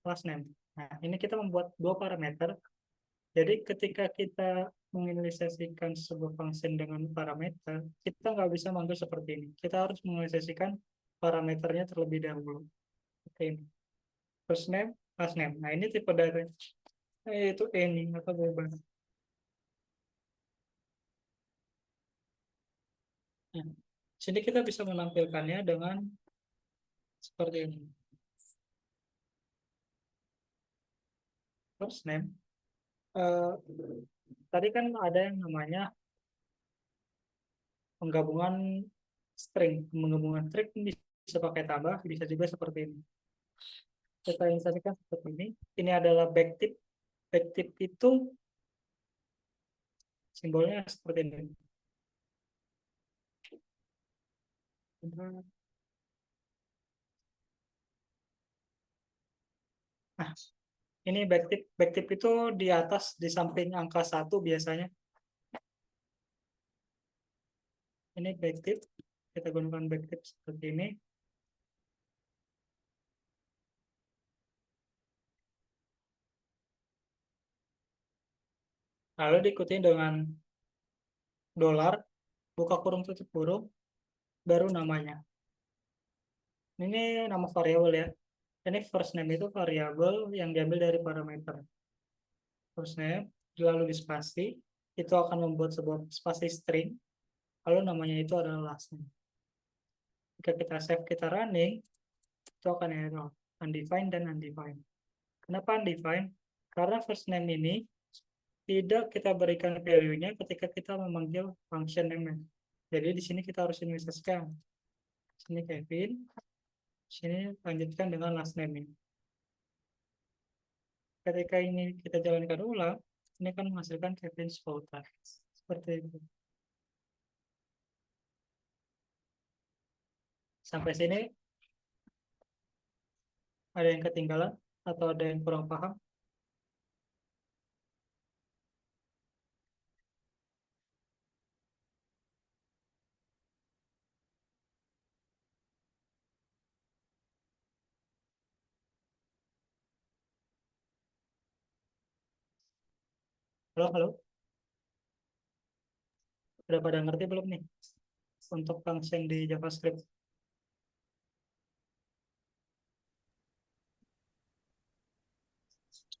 last name. Nah, ini kita membuat dua parameter. Jadi ketika kita menginisialisasikan sebuah function dengan parameter, kita nggak bisa manggil seperti ini. Kita harus menginisialisasikan parameternya terlebih dahulu. Oke, ini first name, last name. Nah, ini tipe dari itu any atau bebas. Nah, sini kita bisa menampilkannya dengan seperti ini. First name. Tadi kan ada yang namanya penggabungan string. Penggabungan string bisa pakai tambah, bisa juga seperti ini. Kita insertkan seperti ini. Ini adalah backtip. Backtip itu Simbolnya seperti ini. Nah, ini backtip. Backtip itu di atas, di samping angka 1 biasanya. Ini backtip. Kita gunakan backtip seperti ini. Lalu diikuti dengan dolar, buka kurung tutup kurung, baru namanya. Ini nama variabel ya. Ini first name itu variabel yang diambil dari parameter. First name, lalu di spasi, itu akan membuat sebuah spasi string, lalu namanya itu adalah last name. Jika kita save, kita running, itu akan error, undefined dan undefined. Kenapa undefined? Karena first name ini tidak kita berikan value-nya ketika kita memanggil function name. Jadi di sini kita harus inisialisasikan. Sini Kevin, sini lanjutkan dengan last name. Ketika ini kita jalankan ulang, ini akan menghasilkan Kevin Spouter. Seperti itu. Sampai sini ada yang ketinggalan atau ada yang kurang paham? Halo, halo. Udah pada ngerti belum nih? Untuk function di JavaScript.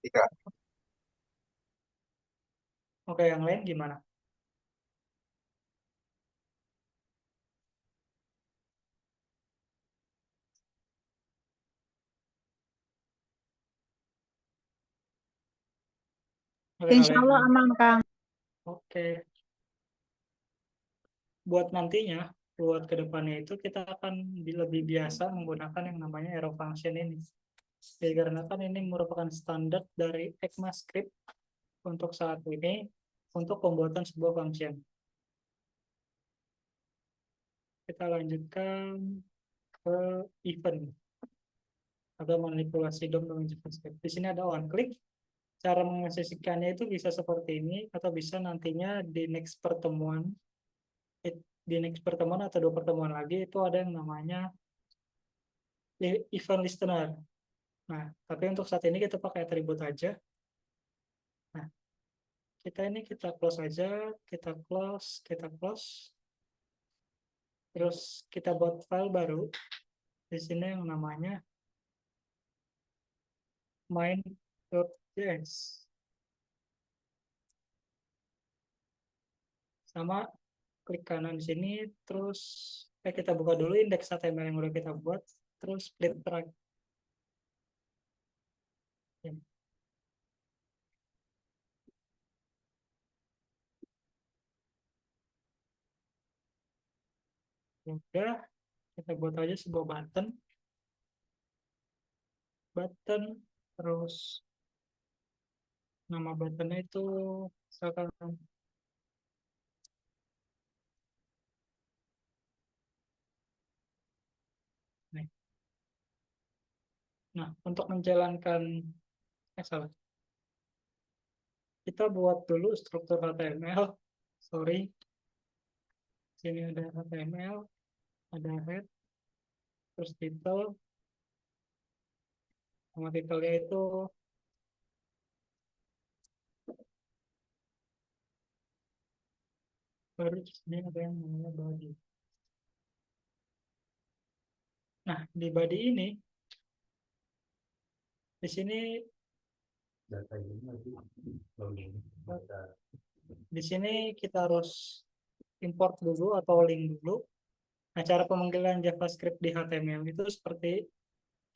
Tiga. Oke, yang lain gimana? Oke, Insya Allah aman, Kang. Oke. Buat nantinya, buat kedepannya itu kita akan lebih biasa menggunakan yang namanya arrow function ini. Dikarenakan ini merupakan standar dari ECMAScript untuk saat ini untuk pembuatan sebuah function. Kita lanjutkan ke event atau manipulasi DOM dengan JavaScript. Di sini ada on click. Cara mengaksesikannya itu bisa seperti ini atau bisa nantinya di next pertemuan atau 2 pertemuan lagi itu ada yang namanya event listener. Nah, tapi untuk saat ini kita pakai atribut aja. Nah, kita close aja, kita close. Terus kita buat file baru. Di sini yang namanya main.js. Sama klik kanan di sini, terus kita buka dulu indeks HTML yang udah kita buat, terus split track. Ya. Udah, kita buat aja sebuah button, terus nama buttonnya itu misalkan nih. Nah, untuk menjalankan salah. Kita buat dulu struktur HTML. Sorry. Sini ada HTML, ada head, terus title. Nama title-nya itu baru sini ada yang namanya body. Nah, di body ini di sini kita harus import dulu atau link dulu. Nah, cara pemanggilan JavaScript di HTML itu seperti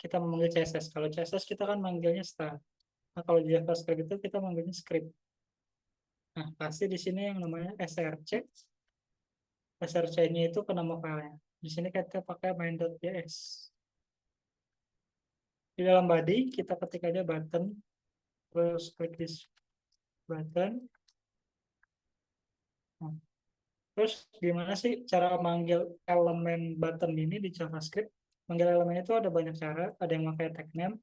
kita memanggil CSS. Kalau CSS kita kan manggilnya style. Nah, kalau di JavaScript itu kita manggilnya script. Nah, pasti di sini yang namanya src. src-nya itu ke nama filenya. Di sini kita pakai main.js. Di dalam body kita ketik aja button, terus klik di button, Terus gimana sih cara manggil elemen button ini di JavaScript? Manggil elemen itu ada banyak cara. Ada yang pakai tag name.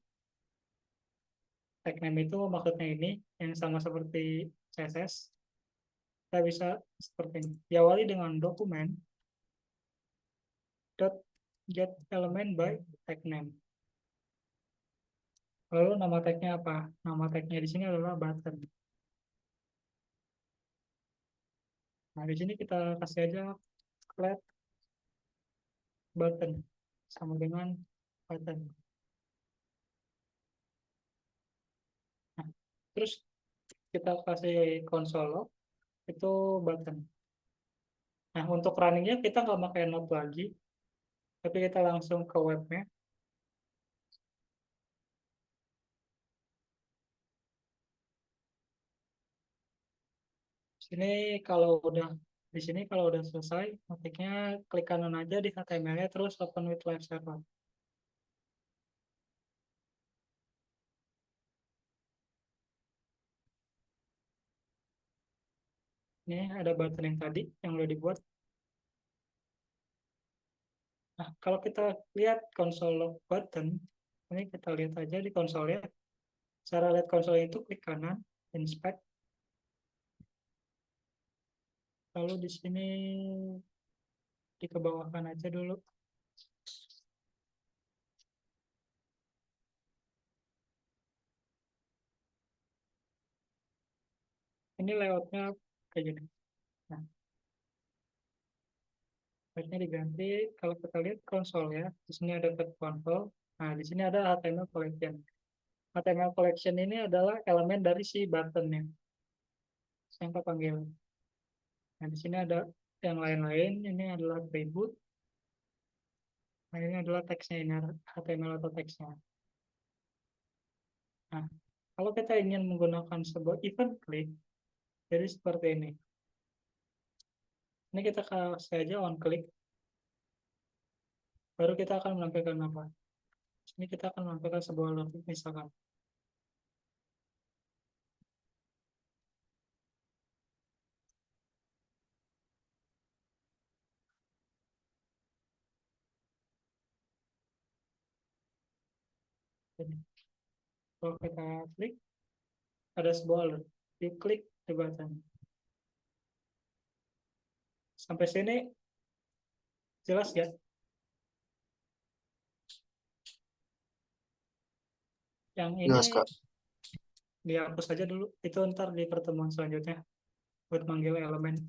Tag name itu maksudnya ini yang sama seperti CSS. Kita bisa seperti ini. Diawali dengan dokumen dot get element by tag name. Lalu nama tagnya apa? Nama tagnya di sini adalah button. Nah, di sini kita kasih aja class button sama dengan button. Nah, terus kita kasih konsol log itu button. Nah, untuk runningnya kita nggak pakai node lagi, tapi kita langsung ke webnya. Sini kalau udah di sini kalau udah selesai, ngetiknya klik kanan aja di HTML-nya terus open with live server. Ini ada button yang tadi yang udah dibuat. Nah, kalau kita lihat konsol log button, ini kita lihat aja di konsolnya. Cara lihat konsolnya itu klik kanan, inspect. Lalu di sini dikebawahkan aja dulu. Ini layoutnya kayak gini. Nah, layoutnya diganti. Kalau kita lihat konsol ya, di sini ada tab console. Nah, di sini ada HTML collection. HTML collection ini adalah elemen dari si buttonnya yang kita panggil. Nah, di sini ada yang lain-lain. Ini adalah attribute. Nah, ini adalah teksnya, ini HTML atau teksnya. Nah, kalau kita ingin menggunakan sebuah event click, jadi seperti ini. Ini kita kasih aja on click. Baru kita akan menampilkan apa? Ini kita akan menampilkan sebuah logik misalkan. Ini. Kalau kita klik, ada sebuah alert. Diklik di button. Sampai sini jelas ya? Yang ini Jelas, Kak. dihapus aja dulu. Itu ntar di pertemuan selanjutnya buat manggil elemen.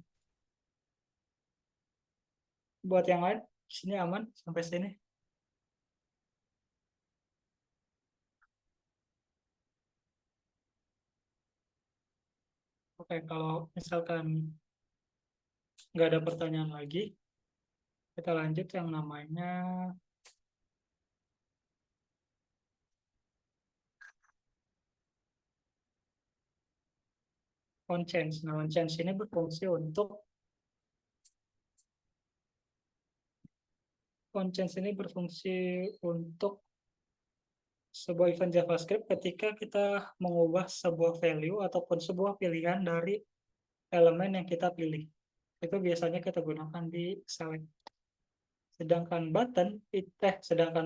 Buat yang lain, sini aman sampai sini. Oke, kalau misalkan nggak ada pertanyaan lagi, kita lanjut yang namanya onChange. Nah, onChange ini berfungsi untuk sebuah event JavaScript ketika kita mengubah sebuah value ataupun sebuah pilihan dari elemen yang kita pilih. Itu biasanya kita gunakan di select. Sedangkan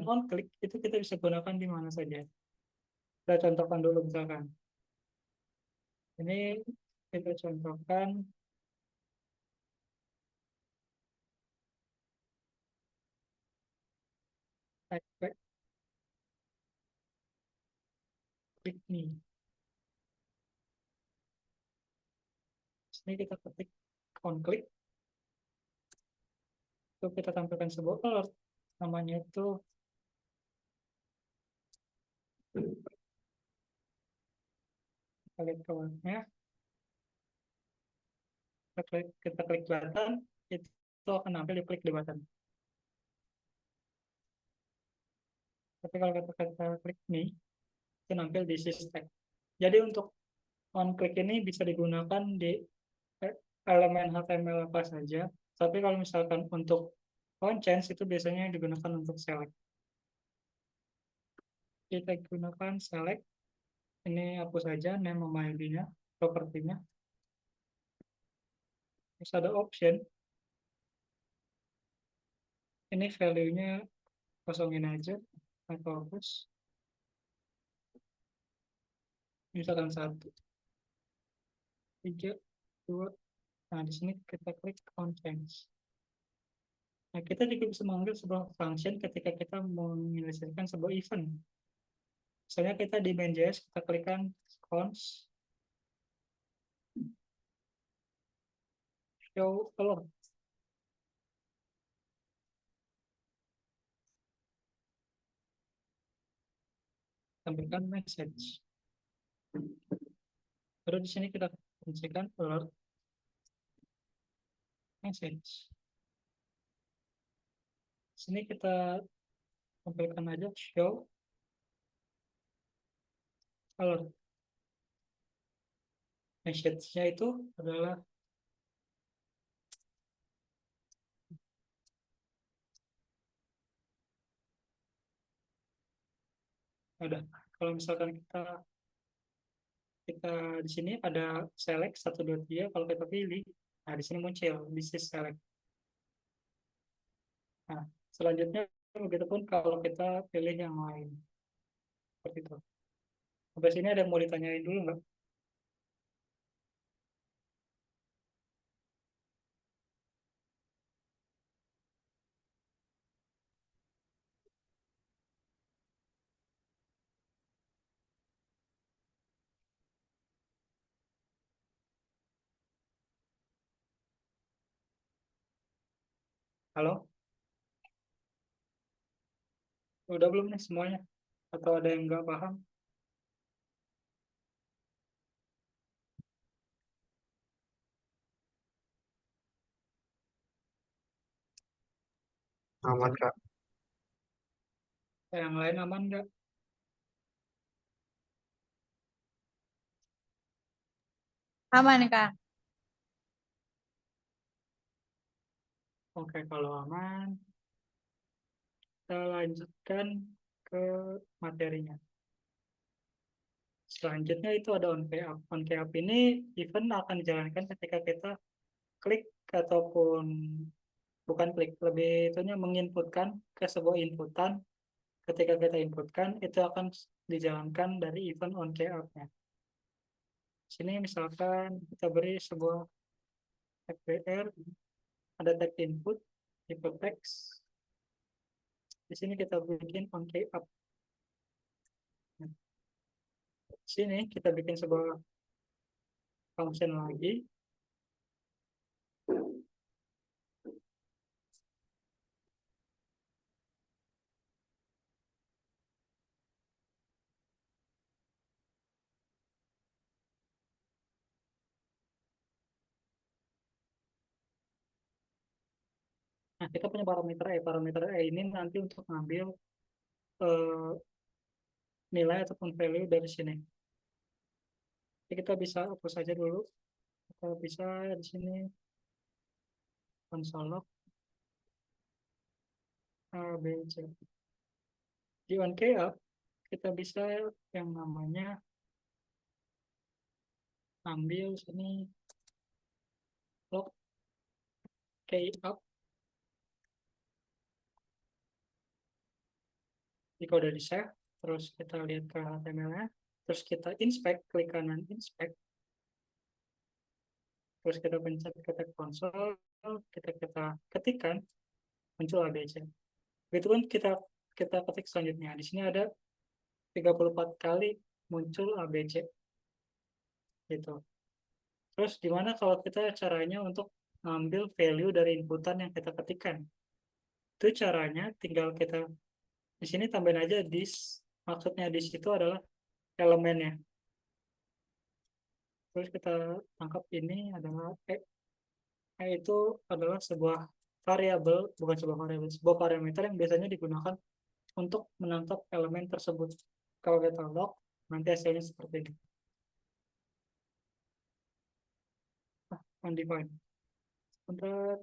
on click itu kita bisa gunakan di mana saja. Kita contohkan dulu misalkan. Ini kita contohkan klik nih. Ini kita ketik on click. Itu kita tampilkan sebuah alert. Namanya itu kita lihat ke bawahnya. Kita klik button, itu akan nampil di klik di button. Tapi kalau kita klik nih, itu nampil di system. Jadi untuk on click ini bisa digunakan di elemen HTML apa saja. Tapi kalau misalkan untuk on change itu biasanya digunakan untuk select. Kita gunakan select. Ini hapus saja name sama ID-nya, propertinya. Terus ada option. Ini value-nya kosongin aja atau hapus. Misalkan 1, 3, 2. Nah, di sini kita klik on change. Nah, kita juga bisa mengambil sebuah function ketika kita menyelesaikan sebuah event. Misalnya kita di main.js, kita klikkan const show alert. Tampilkan message. Terus di sini kita fungsikan alert message. Di sini kita tampilkan aja show alert. Message-nya itu adalah ada. Kalau misalkan kita di sini ada select 1, 2, 3, kalau kita pilih, nah di sini muncul this is select. Nah, selanjutnya begitupun kalau kita pilih yang lain. Seperti itu. Sampai sini ada yang mau ditanyain dulu nggak? Halo? Udah belum nih semuanya? Atau ada yang nggak paham? Aman Kak. Yang lain aman nggak? Aman, Kak. Oke, kalau aman, kita lanjutkan ke materinya. Selanjutnya itu ada on pay up. On pay up ini event akan dijalankan ketika kita klik ataupun bukan klik, lebih itunya menginputkan ke sebuah inputan. Ketika kita inputkan, itu akan dijalankan dari event on pay up-nya. Sini misalkan kita beri sebuah fbr, ada tag input, input text. Di sini kita bikin on pay up. Di sini kita bikin sebuah function lagi. Nah, kita punya parameter E. Parameter E ini nanti untuk ngambil eh, nilai ataupun value dari sini. Jadi kita bisa hapus saja dulu. Kita bisa di sini console log A, B, C. Di onKeyup kita bisa yang namanya ambil sini log keyup. Jika udah di save, terus kita lihat ke HTML-nya, terus kita inspect, klik kanan inspect, terus kita pencet ke tab konsol, kita ketikkan, muncul ABC. Begitu pun kita ketik selanjutnya. Di sini ada 34 kali muncul ABC. Gitu. Terus gimana kalau kita caranya untuk ngambil value dari inputan yang kita ketikkan? Itu caranya tinggal kita di sini tambahin aja this. Maksudnya this itu adalah elemennya. Terus kita tangkap ini adalah E. E itu adalah sebuah variabel, bukan sebuah variabel, sebuah parameter yang biasanya digunakan untuk menangkap elemen tersebut. Kalau kita log, nanti hasilnya seperti ini. Undefined. Sebentar.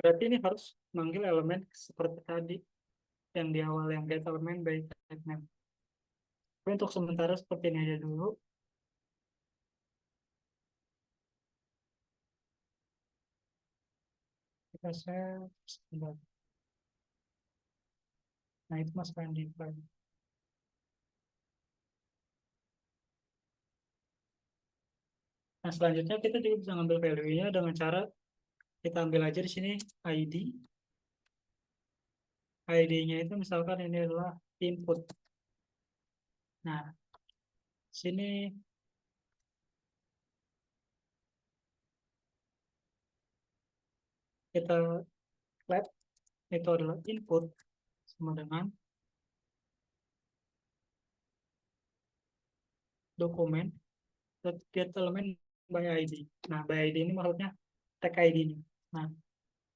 Berarti ini harus manggil elemen seperti tadi yang di awal yang get elemen by type name. Tapi untuk sementara seperti ini aja dulu. Kita save sebentar. Nah itu masukkan di file. Nah selanjutnya kita juga bisa ngambil value-nya dengan cara kita ambil aja di sini ID. ID-nya itu misalkan ini adalah input. Nah, sini kita flat itu adalah input sama dengan dokumen get element by ID. Nah, by ID ini maksudnya tag ID-nya. Nah,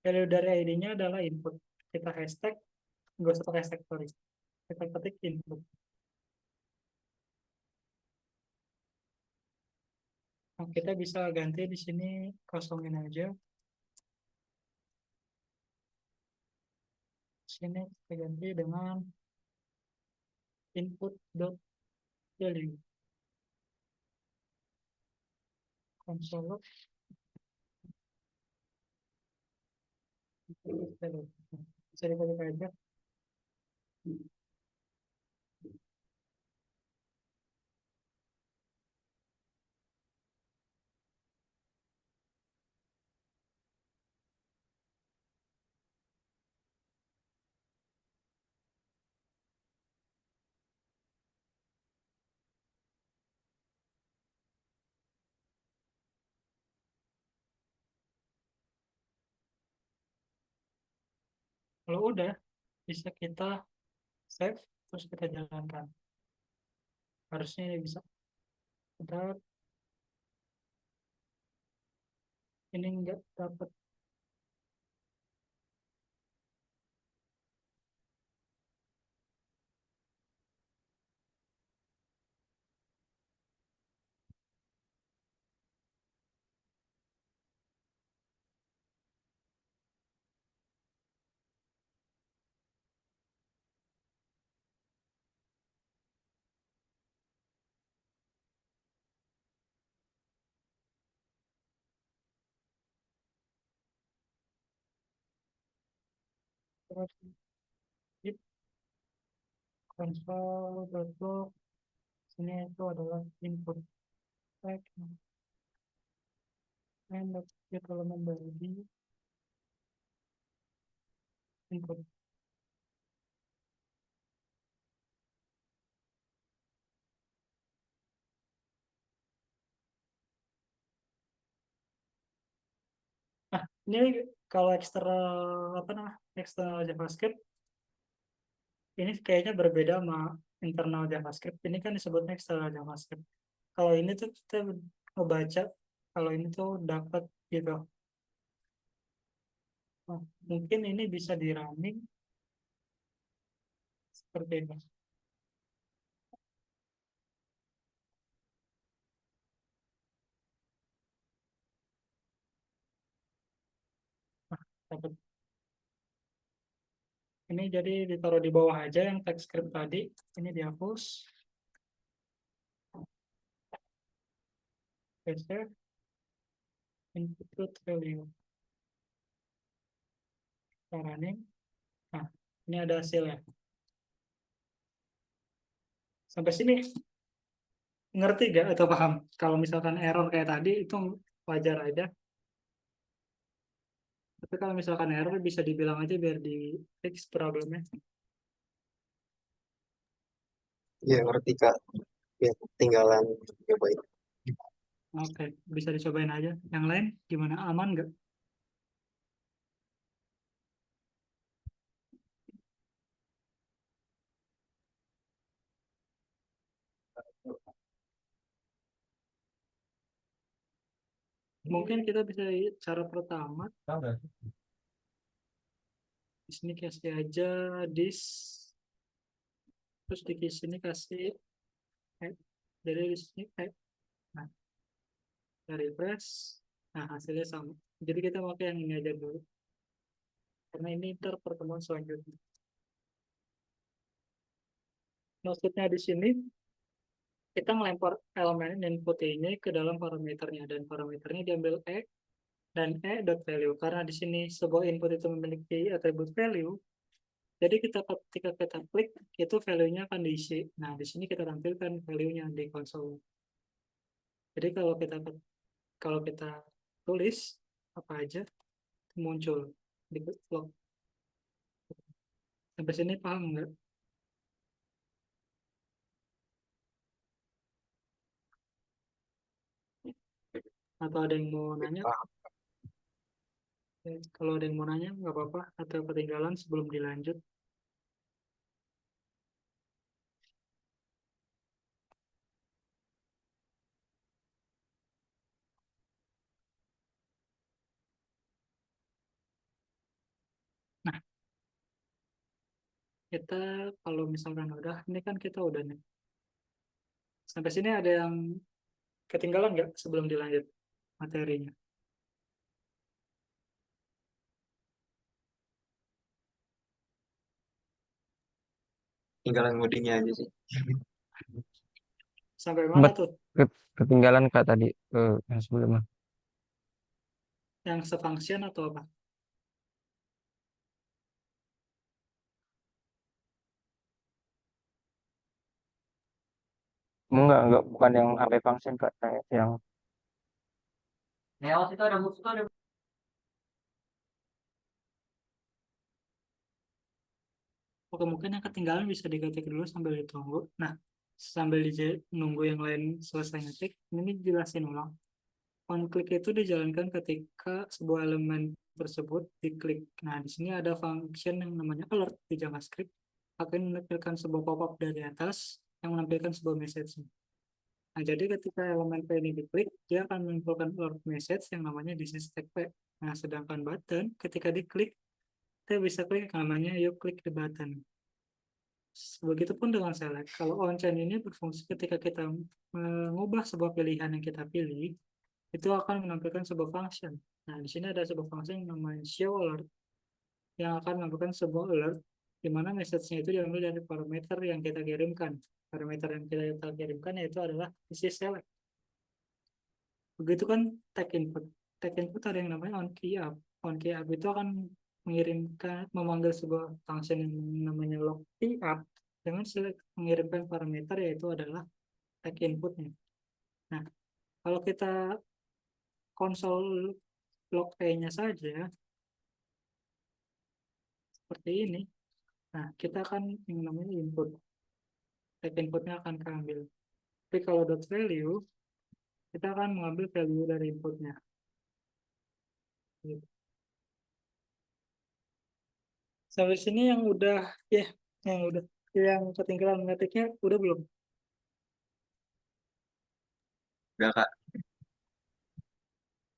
value dari ID-nya adalah input. Kita hashtag, nggak usah pakai hashtag, sorry. Kita ketik input. Nah, kita bisa ganti di sini kosongin aja. Sini kita ganti dengan input.value. Console. Bisa dipakai aja. Kalau udah, bisa kita save, terus kita jalankan. Harusnya ini bisa. Udah, ini nggak dapat. Terus hit console.log. Sini itu adalah input tag and get element dari di input. Nah, ini kalau eksternal apa namanya? Eksternal JavaScript ini kayaknya berbeda sama internal JavaScript. Ini kan disebutnya eksternal JavaScript. Kalau ini tuh kita ngebaca, kalau ini tuh dapat gitu. Nah, mungkin ini bisa di running seperti ini. Nah, dapat. Ini jadi ditaruh di bawah aja yang TypeScript tadi. Ini dihapus. Save. Input value. Kita running. Nah, ini ada hasilnya. Sampai sini ngerti gak atau paham? Kalau misalkan error kayak tadi itu wajar aja. Tapi kalau misalkan error bisa dibilang aja biar di fix problemnya. Ya ngerti Kak. Ya tinggalan cobain. Oke, bisa dicobain aja. Yang lain gimana? Aman nggak? Mungkin kita bisa lihat cara pertama. Di sini kasih aja this. Terus di sini kasih jadi di sini nah, kita refresh. Nah, hasilnya sama. Jadi kita pakai yang ini aja dulu. karena ini ntar pertemuan selanjutnya. Maksudnya di sini kita ngelempar elemen input ini ke dalam parameternya, dan parameternya diambil E dan E value. Karena di sini sebuah input itu memiliki atribut value, jadi ketika kita klik itu value-nya akan diisi. Nah, di sini kita tampilkan value-nya di konsol. Jadi kalau kita tulis apa aja muncul di log. Sampai sini paham nggak? Atau ada yang mau nanya? Paham. Kalau ada yang mau nanya nggak apa-apa, atau ketinggalan sebelum dilanjut. Nah, kita kalau misalkan udah, ini kan kita udah nih. Sampai sini ada yang ketinggalan nggak sebelum dilanjut materinya? Tinggalan ngodingnya aja sih. Sampai mana Sempat tuh? ketinggalan Kak tadi yang sebelumnya. Yang sefunction atau apa? Enggak, bukan yang AP function Kak, yang Oke, mungkin yang ketinggalan bisa diketik dulu sambil ditunggu. Nah, sambil nunggu yang lain selesai ngetik, ini jelasin ulang. On click itu dijalankan ketika sebuah elemen tersebut diklik. Nah, di sini ada function yang namanya alert di JavaScript, akan menampilkan sebuah pop-up dari atas yang menampilkan sebuah message. Nah, jadi ketika elemen P ini diklik, dia akan mengumpulkan alert message yang namanya this is tag P. Nah, sedangkan button ketika diklik, kita bisa klik namanya yuk klik the button. Begitupun dengan select. Kalau on-chain ini berfungsi ketika kita mengubah sebuah pilihan yang kita pilih, itu akan menampilkan sebuah function. Nah, di sini ada sebuah function yang namanya show alert, yang akan menampilkan sebuah alert, di mana message-nya itu diambil dari parameter yang kita kirimkan. Parameter yang kita kirimkan yaitu adalah isi select. Begitu kan tag input. Tag input ada yang namanya on key up. On key up itu akan memanggil sebuah function yang namanya log key up dengan mengirimkan parameter yaitu adalah tag inputnya. Nah, kalau kita konsol log E-nya saja seperti ini, nah kita akan yang namanya input. Tag inputnya akan keambil. Tapi kalau dot value, kita akan mengambil value dari inputnya. Gitu. Sampai sini yang udah yang ketinggalan ngetiknya udah belum? Udah Kak.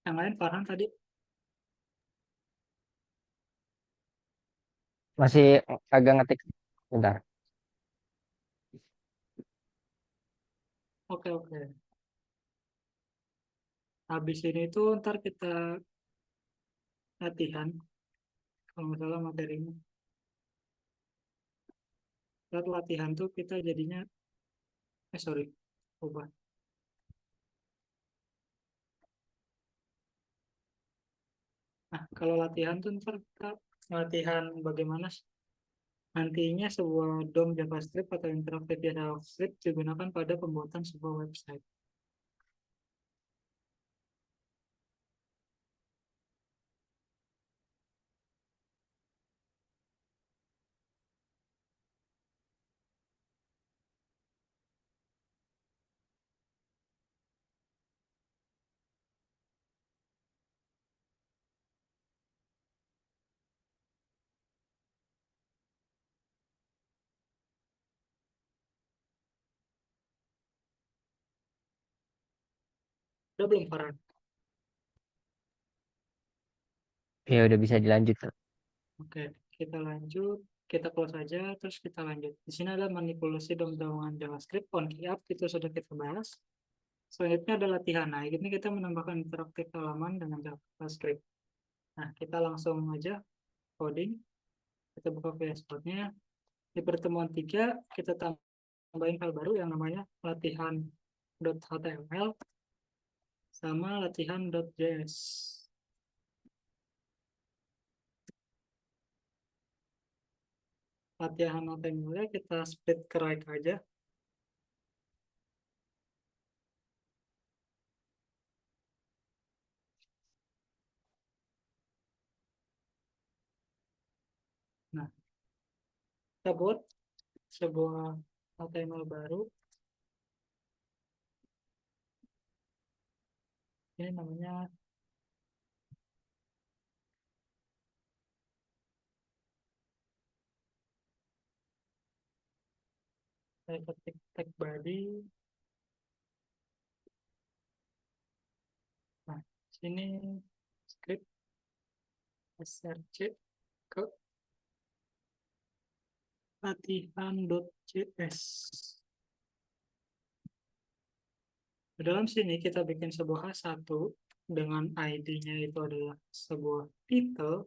Yang lain Farhan tadi? masih agak ngetik bentar. Oke. Habis ini tuh ntar kita latihan. Kalau nggak salah materinya. Saat latihan tuh kita jadinya, ubah. Nah, kalau latihan tuh ntar kita latihan bagaimana nantinya sebuah DOM JavaScript atau interactive JavaScript digunakan pada pembuatan sebuah website. Udah belum, Farhan? Ya udah bisa dilanjut Kak. Oke, kita lanjut. Kita close aja, terus kita lanjut. Di sini ada manipulasi downloadan JavaScript, on key up, itu sudah kita bahas. Selanjutnya ada latihan. Nah, ini kita menambahkan interaktif halaman dengan JavaScript. Nah, kita langsung aja coding, kita buka VS Code-nya. Di pertemuan 3 kita tambahin file baru yang namanya latihan.html sama latihan.js. Latihan HTML-nya kita split ke right aja. Nah, kita buat sebuah HTML baru. Ini namanya saya ketik tag body. Nah, sini script src ke latihan.js. Di dalam sini kita bikin sebuah H1 dengan ID-nya itu adalah sebuah title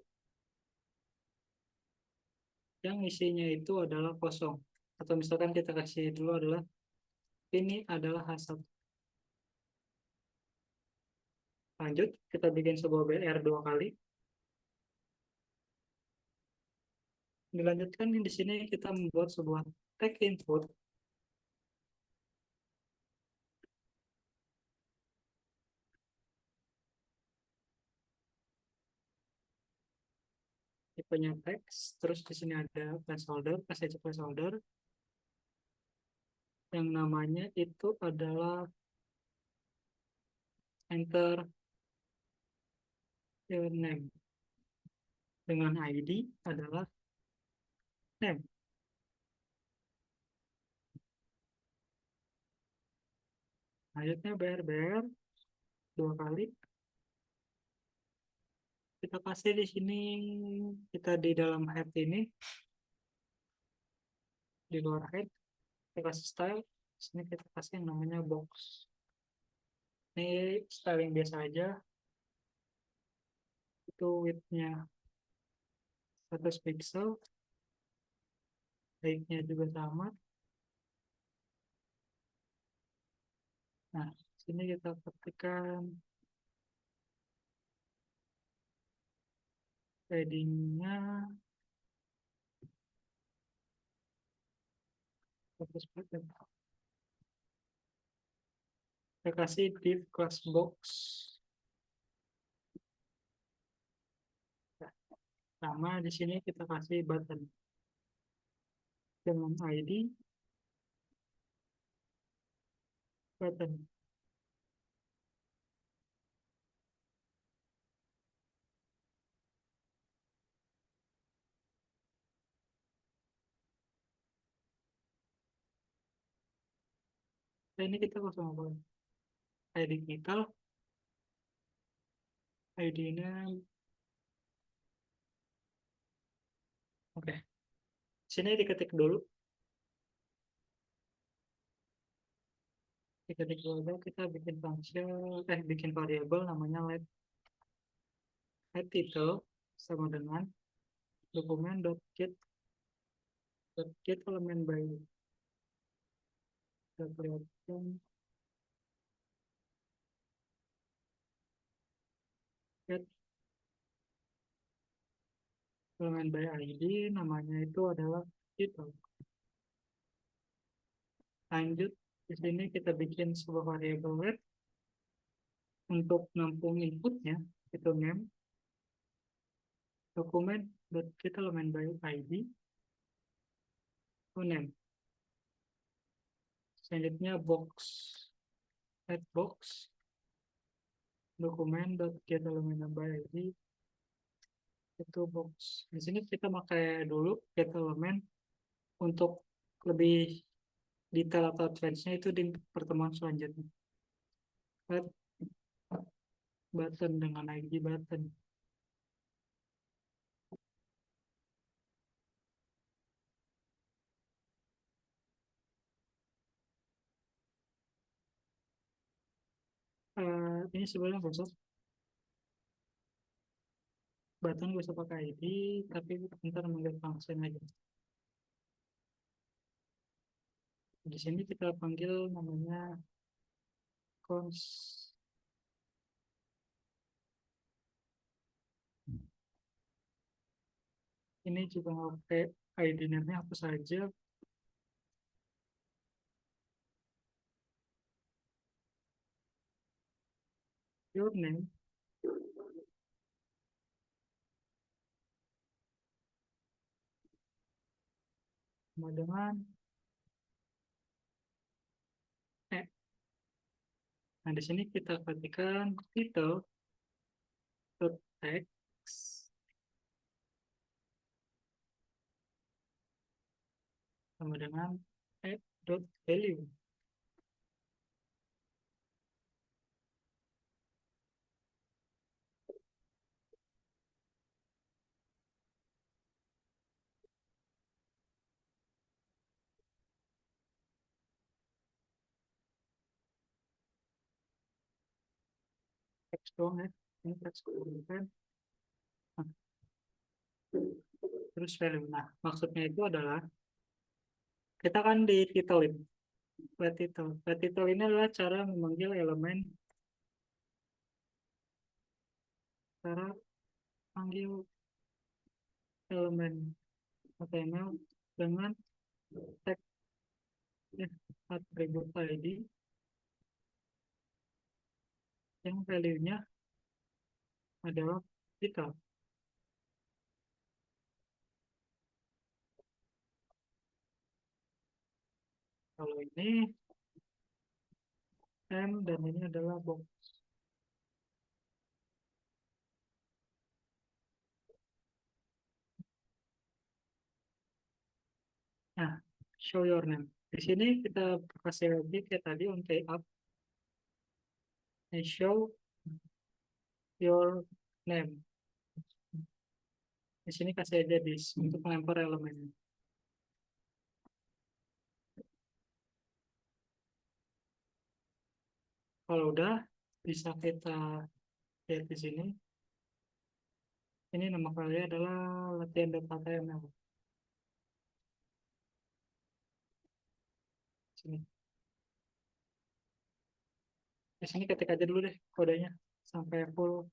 yang isinya itu adalah kosong. Atau misalkan kita kasih dulu adalah ini adalah H1. Lanjut, kita bikin sebuah BR 2 kali. Dilanjutkan di sini kita membuat sebuah tag input tipenya teks, terus di sini ada placeholder, kasih aja placeholder yang namanya itu adalah enter your name dengan ID adalah name. Lanjutnya BR 2 kali. Kita kasih di sini, kita di dalam head ini, di luar head, kita kasih style. Di sini kita kasih yang namanya box. Ini styling biasa aja. Itu width-nya 100 pixel. Height-nya juga sama. Nah, sini kita ketikkan padding-nya 100%. Kita kasih div class box. Sama di sini kita kasih button dengan ID button. Nah, ini kita langsung apa? ID kita, ID-nya, oke. Sini diketik dulu. Diketik dulu, kita bikin function, bikin variabel namanya let title sama dengan dokumen.get elemen by kita perlihatkan get elemen by ID namanya itu adalah title. Lanjut di sini kita bikin sebuah variabel let untuk nampung inputnya itu name dokumen.get elemen by ID to name. Selanjutnya box let box dokumen.get elemen by ID itu box. Di sini kita pakai dulu get element untuk lebih detail atau advance-nya itu di pertemuan selanjutnya. Let button dengan ID button. Ini sebenarnya besar. button gak usah pakai ID, tapi ntar manggil function aja. Di sini kita panggil namanya const. Ini juga nggak pakai ID name-nya, hapus saja. Your name sama dengan Nah, di sini kita ketikkan title.text sama dengan value. Text doang ya. Ini text kan. Terus value. Nah, maksudnya itu adalah kita kan di titlein. Title ini adalah cara memanggil elemen, cara panggil elemen HTML dengan tag ya, atribut ID yang value-nya adalah title. Kalau ini M dan ini adalah box. Nah, show your name. Di sini kita kasih lagi kayak tadi on up and show your name. Di sini kasih aja this untuk melempar elemen. Kalau udah bisa kita lihat di sini. Ini nama kalian adalah latihan.html. Sini. Di sini ketik aja dulu deh kodenya sampai full.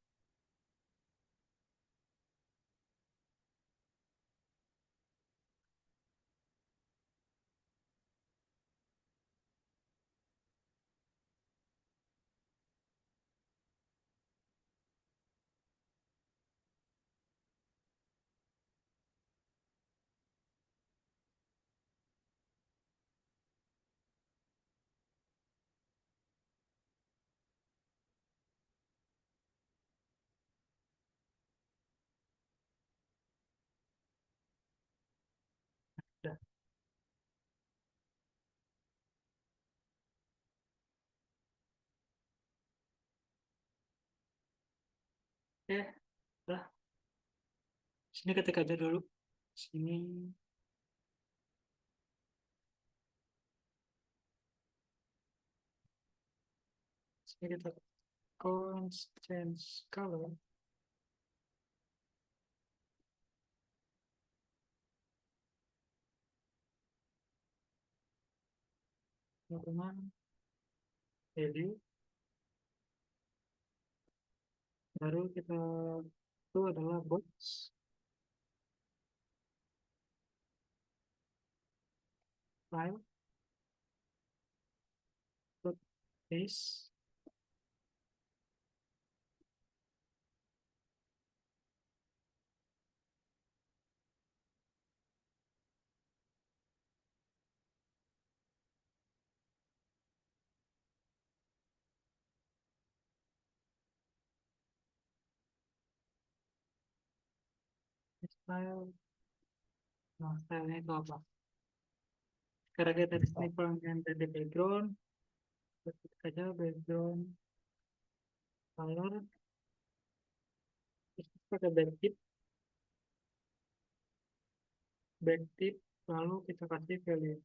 Udah. Oke, udah. Sini ketik aja dulu. Sini. Sini kita constant color. Dengan value. Baru kita itu adalah box. File. Paste. Style. Nah, stylenya itu apa? Karena kita di sini pengen dari background, ketik aja background color, terus pakai backtick, lalu kita kasih value.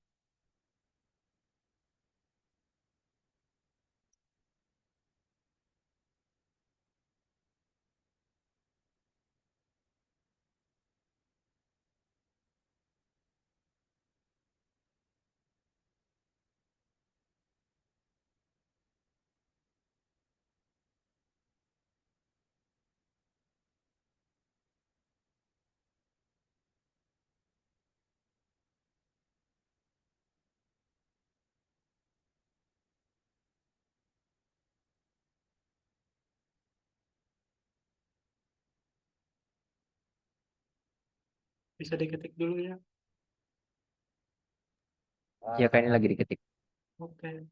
Bisa diketik dulu ya. Ya kayak ini lagi diketik. Oke.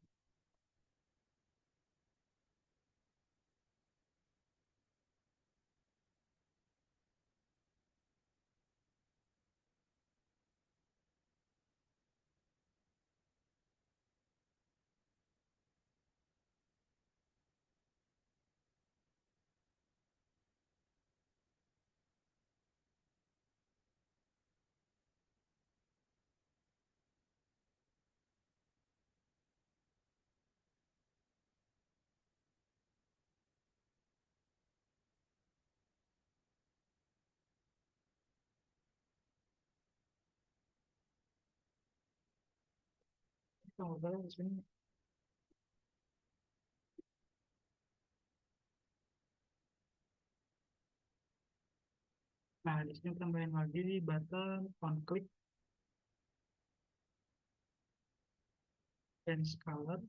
Kita ngobrol di sini. Nah, di sini tambahin lagi button on click change color.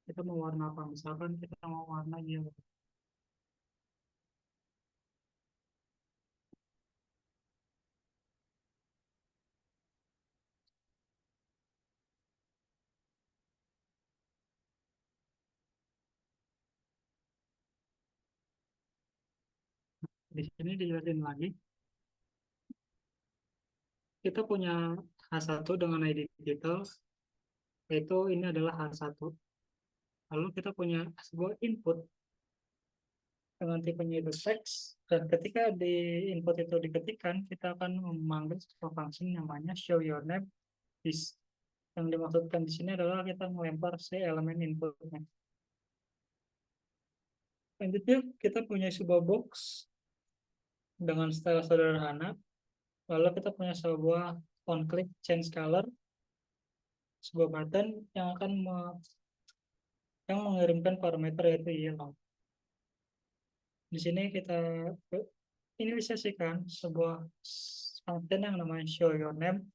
Kita mau warna apa? Misalkan kita mau warna yellow. Di sini dijelasin lagi. Kita punya H1 dengan ID title, yaitu ini adalah H1. Lalu kita punya sebuah input dengan tipenya itu text, dan ketika di input itu diketikkan, kita akan memanggil sebuah function namanya show your name. Yang dimaksudkan di sini adalah kita melempar si elemen inputnya. Selanjutnya kita punya sebuah box dengan style sederhana. Lalu kita punya sebuah on click change color, sebuah button yang akan yang mengirimkan parameter yaitu yellow. Di sini kita inisiasikan sebuah function yang namanya show your name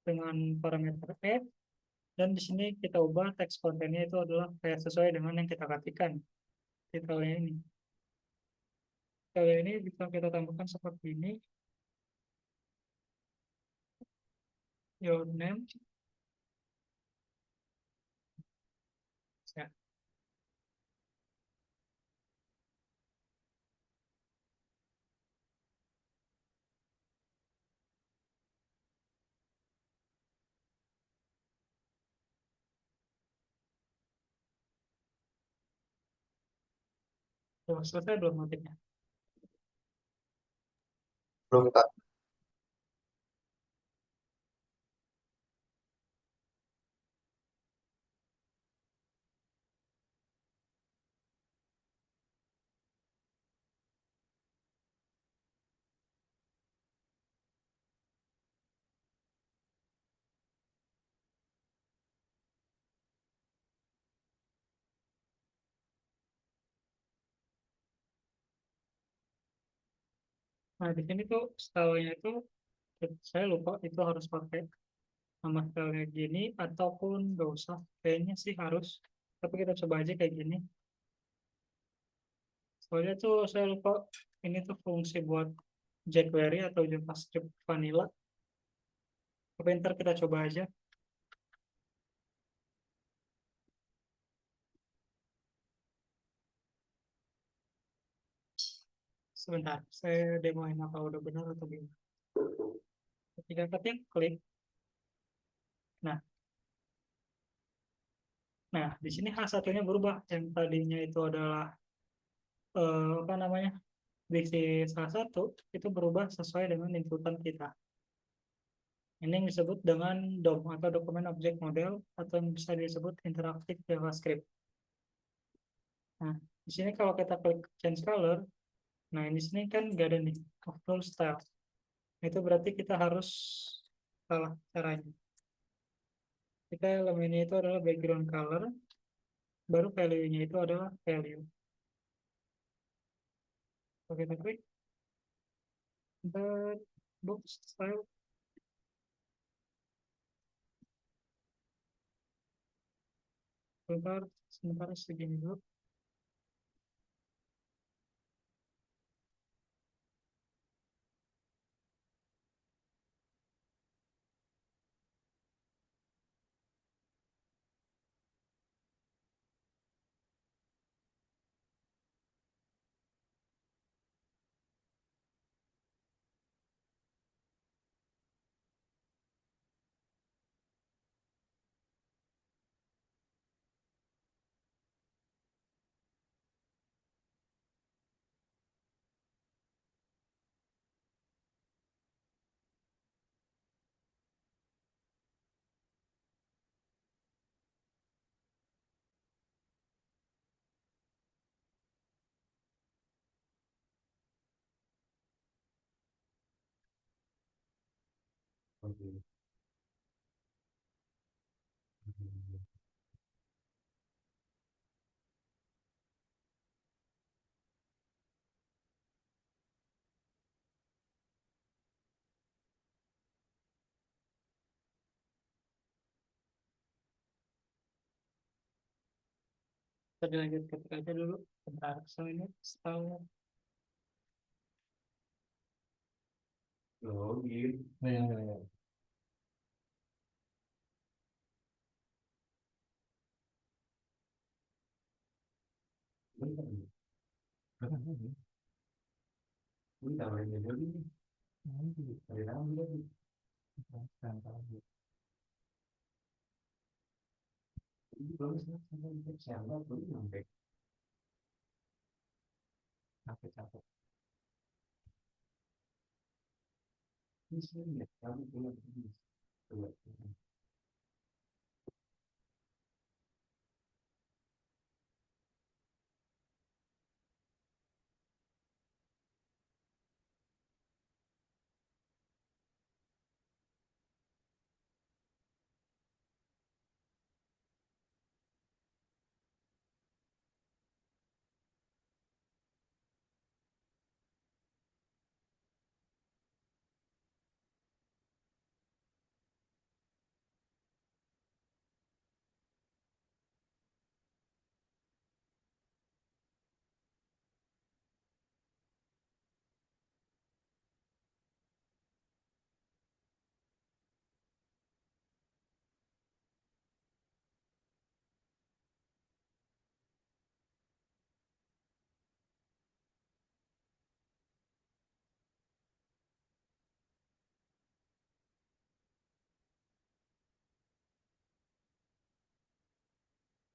dengan parameter e, dan di sini kita ubah teks kontennya itu adalah kayak sesuai dengan yang kita ketikkan titelnya ini. Kalau ini bisa kita tambahkan seperti ini, your name. Ya. Tuh, selesai belum notifnya? Belum Kak. Nah, di sini tuh stylenya itu saya lupa itu harus pakai nama stylenya gini ataupun nggak usah. Kayaknya sih harus. Tapi kita coba aja kayak gini. Soalnya tuh saya lupa ini tuh fungsi buat jQuery atau JavaScript vanilla. Tapi ntar kita coba aja. Sebentar, saya demoin apa udah benar atau belum. Ketika ketik klik. Nah, di sini H1-nya berubah. Yang tadinya itu adalah apa namanya? Diksi salah satu itu berubah sesuai dengan inputan kita. Ini yang disebut dengan DOM atau Document Object Model atau yang bisa disebut Interactive JavaScript. Nah, di sini kalau kita klik Change Color, nah di sini kan nggak ada nih full style. Itu berarti kita harus salah caranya. Kita elemennya itu adalah background color, baru value-nya itu adalah value. Oke, kita klik, but box style. Sebentar segini dulu. Tadi lanjut ketik aja dulu. Bentar, so ini setahun.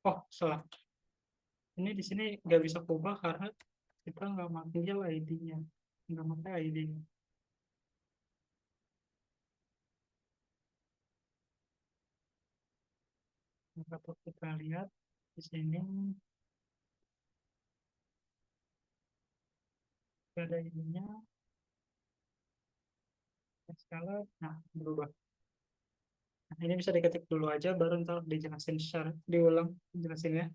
Oh, salah. Ini di sini nggak bisa kubah karena kita nggak pakai ID-nya. Nggak pakai ID-nya. Maka kita lihat di sini ada ininya, skala, nah berubah. Nah, ini bisa diketik dulu aja, baru ntar dijelasin secara diulang jelasinnya.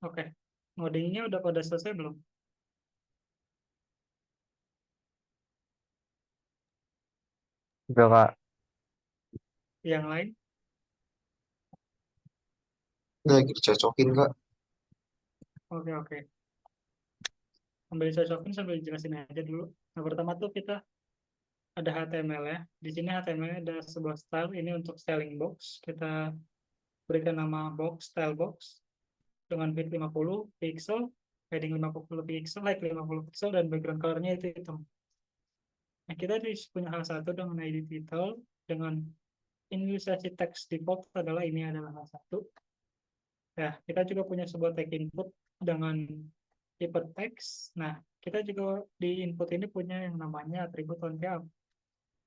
Oke, ngodingnya udah pada selesai belum? Gitu Kak. Yang lain? Ini lagi dicocokin Kak. Oke. Sambil dicocokin sambil dijelasin aja dulu. Nah, pertama tuh kita ada HTML ya. Di sini HTML ada sebuah style, ini untuk styling box. Kita berikan nama box, style box dengan width 50 pixel, padding 50 pixel, height 50 pixel, dan background colornya itu hitam. Nah, kita punya hal satu dengan ID title, dengan inisialisasi teks default adalah ini adalah hal satu. Nah, kita juga punya sebuah tag input dengan tipe teks. Nah, kita juga di input ini punya yang namanya atribut onCount.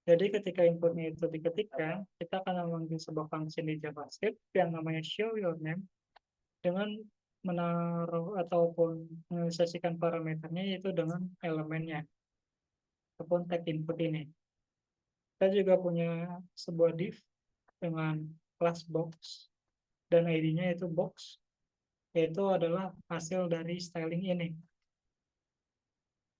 Jadi ketika inputnya itu diketikkan, kita akan memanggil sebuah function di JavaScript yang namanya show your name dengan menaruh ataupun menginisialisasikan parameternya yaitu dengan elemennya ataupun tag input ini. Kita juga punya sebuah div dengan class box dan ID-nya itu box, yaitu adalah hasil dari styling ini.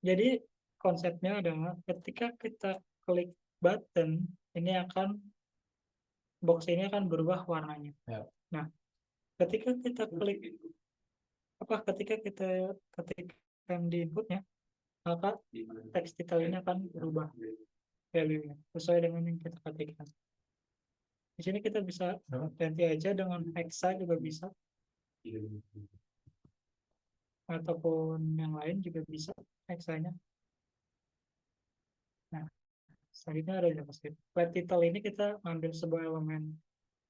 Jadi konsepnya adalah ketika kita klik button, ini akan box ini akan berubah warnanya. Nah, ketika kita ketikkan di inputnya, maka teks title ini akan berubah value-nya sesuai dengan yang kita ketikkan. Di sini kita bisa ganti aja dengan hexa juga bisa, ataupun yang lain juga bisa hexanya. Nah, selanjutnya ada JavaScript. Flat title ini kita ambil sebuah elemen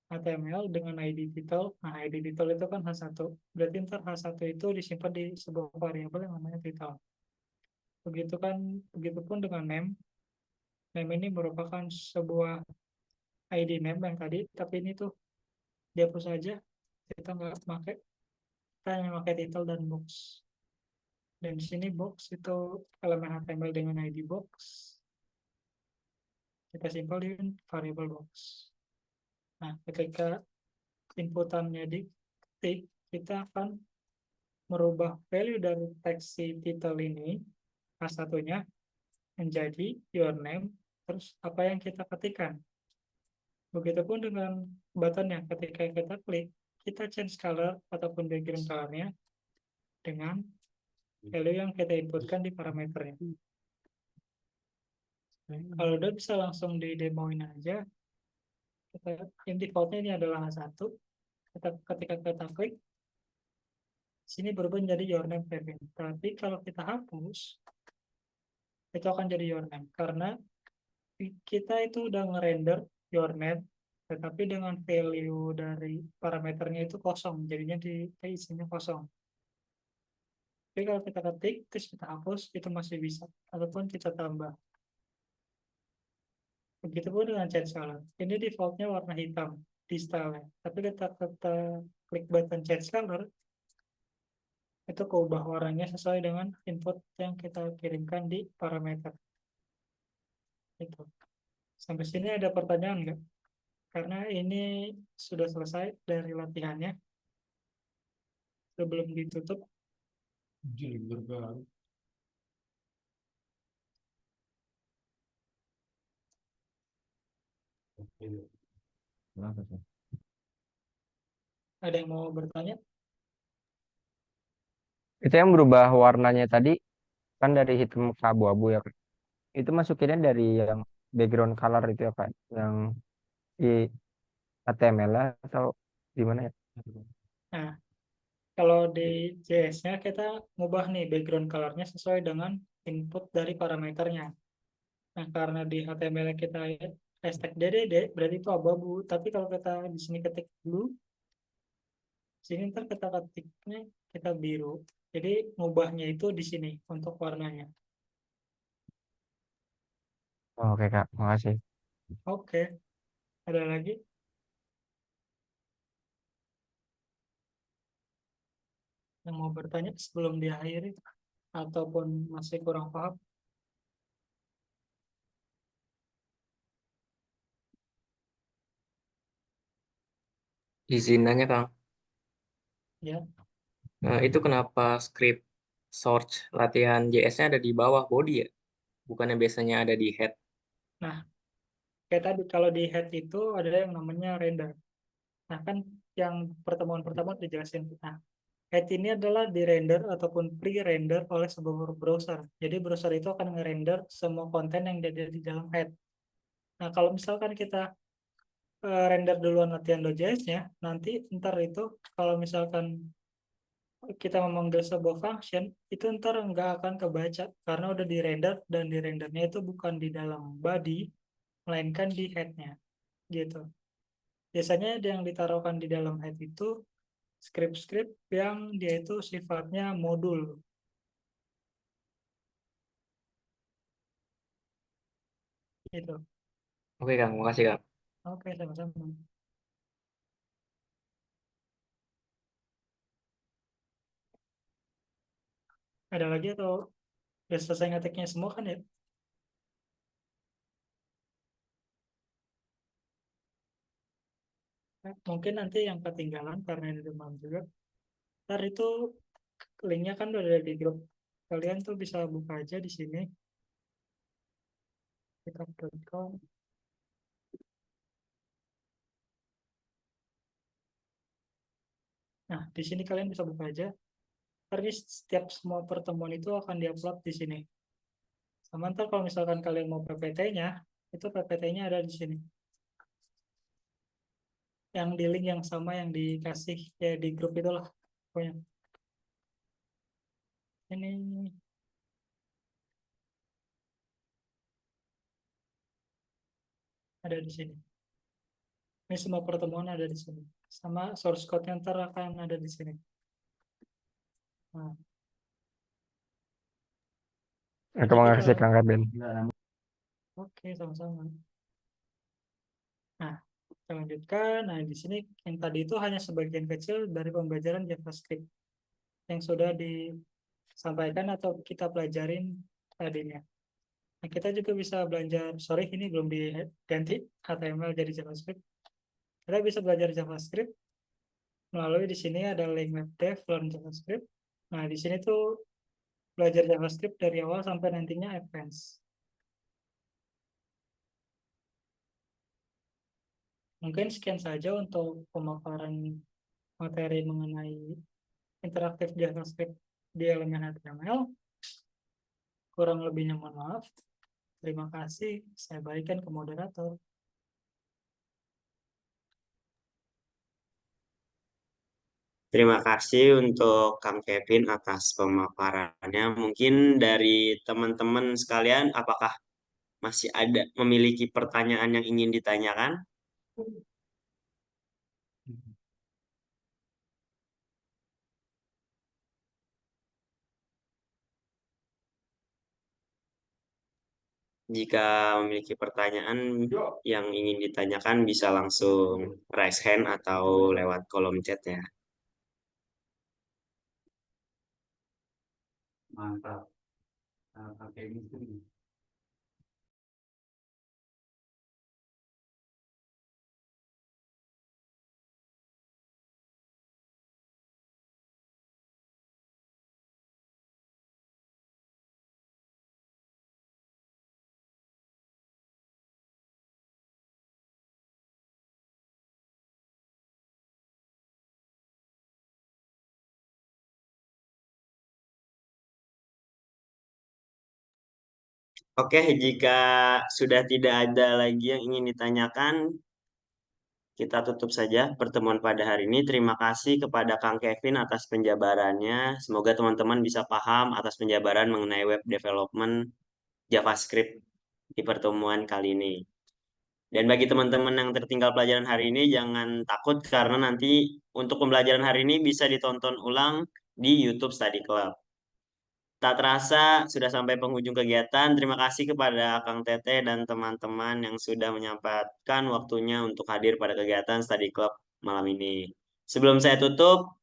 HTML dengan ID title. Nah, ID title itu kan H1. Berarti ntar H1 itu disimpan di sebuah variabel yang namanya title. Begitupun dengan name. Name ini merupakan sebuah ID name yang tadi, tapi ini tuh dihapus aja, kita nggak pakai. kita hanya pakai title dan box. Dan di sini box itu elemen HTML dengan ID box. Kita simpan variable box. Nah, ketika inputannya diketik, kita akan merubah value dari teks si title ini, A1-nya, menjadi your name, terus apa yang kita ketikkan. Begitupun dengan buttonnya, ketika kita klik, kita change color ataupun background colornya dengan value yang kita inputkan di parameternya. Kalau udah bisa langsung di demoin aja. Defaultnya ini adalah A1. Ketika kita klik, sini berubah menjadi your name Kevin. Tapi kalau kita hapus, itu akan jadi your name. Karena kita itu udah ngerender your name, tetapi dengan value dari parameternya itu kosong. Jadinya di isinya kosong. Tapi kalau kita ketik, terus kita hapus, itu masih bisa. Ataupun kita tambah. Begitupun dengan change color. Ini defaultnya warna hitam di style. Tapi kita klik button change color, itu keubah warnanya sesuai dengan input yang kita kirimkan di parameter. Itu. Sampai sini ada pertanyaan nggak? Karena ini sudah selesai dari latihannya. Sebelum ditutup. Ada yang mau bertanya? Itu yang berubah warnanya tadi kan dari hitam ke abu-abu ya, Kak. Itu masukinnya dari yang background color itu ya, Kak. Yang di HTML atau di mana ya? Nah, kalau di JS-nya kita ngubah nih background color-nya sesuai dengan input dari parameternya. Nah, karena di HTML kita hashtag DDD, berarti itu abu-abu. Tapi kalau kita di sini ketik blue, sini ntar kita ketiknya kita biru. Jadi ngubahnya itu di sini untuk warnanya. Oke, Kak. Makasih. Oke, ada lagi? Yang mau bertanya sebelum diakhiri ataupun masih kurang paham? Izin nanya, Kang. Ya. Itu kenapa script search latihan JS-nya ada di bawah body ya? Bukannya biasanya ada di head. Nah, kayak tadi kalau di head itu ada yang namanya render. Nah, kan yang pertemuan pertama dijelasin. Nah, head ini adalah di render ataupun pre-render oleh sebuah browser. Jadi browser itu akan nge-render semua konten yang ada di dalam head. Nah, kalau misalkan kita render duluan latihan.js-nya, nanti ntar itu kalau misalkan kita memanggil sebuah function, itu ntar nggak akan kebaca karena udah di render dan di rendernya itu bukan di dalam body, melainkan di head-nya. Gitu. Biasanya yang ditaruhkan di dalam head itu script-script yang dia itu sifatnya modul. Gitu. Oke, Kang. Makasih, Kang. Oke, sama-sama. Ada lagi atau udah selesai ngetiknya semua kan ya? Mungkin nanti yang ketinggalan karena ini demam juga. Ntar itu linknya kan udah ada di grup. Kalian tuh bisa buka aja di sini. GitHub.com. Nah, di sini kalian bisa buka aja. Ntar setiap semua pertemuan itu akan diupload di sini. Sama ntar kalau misalkan kalian mau PPT-nya, itu PPT-nya ada di sini. Yang di link yang sama yang dikasih ya di grup itulah. Pokoknya. Ini ada di sini. Ini semua pertemuan ada di sini. Sama source code-nya ntar akan ada di sini. Nah, Terima kasih, Kang Gaben. oke, sama-sama. Nah, kita lanjutkan. Nah, di sini yang tadi itu hanya sebagian kecil dari pembelajaran JavaScript. yang sudah disampaikan atau kita pelajarin tadinya. Nah, kita juga bisa belajar, sorry ini belum diganti HTML jadi JavaScript. Kita bisa belajar JavaScript melalui di sini ada link web dev learn JavaScript. Nah, di sini tuh belajar JavaScript dari awal sampai nantinya advance. Mungkin sekian saja untuk pemaparan materi mengenai interaktif JavaScript di elemen HTML. Kurang lebihnya mohon maaf. Terima kasih. Saya berikan ke moderator. Terima kasih untuk Kang Kevin atas pemaparannya. Mungkin dari teman-teman sekalian, apakah masih ada memiliki pertanyaan yang ingin ditanyakan? Jika memiliki pertanyaan yang ingin ditanyakan bisa langsung raise hand atau lewat kolom chat ya. Mantap. Pakai ini. Oke, jika sudah tidak ada lagi yang ingin ditanyakan, kita tutup saja pertemuan pada hari ini. Terima kasih kepada Kang Kevin atas penjabarannya. Semoga teman-teman bisa paham atas penjabaran mengenai web development JavaScript di pertemuan kali ini. Dan bagi teman-teman yang tertinggal pelajaran hari ini, jangan takut karena nanti untuk pembelajaran hari ini bisa ditonton ulang di YouTube Study Club. Tak terasa sudah sampai penghujung kegiatan. Terima kasih kepada Kang Tete dan teman-teman yang sudah menyempatkan waktunya untuk hadir pada kegiatan Study Club malam ini. Sebelum saya tutup,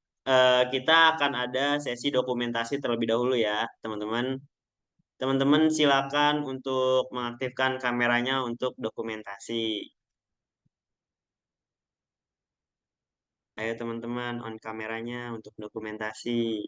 kita akan ada sesi dokumentasi terlebih dahulu ya, teman-teman. Teman-teman silakan untuk mengaktifkan kameranya untuk dokumentasi. Ayo teman-teman on kameranya untuk dokumentasi.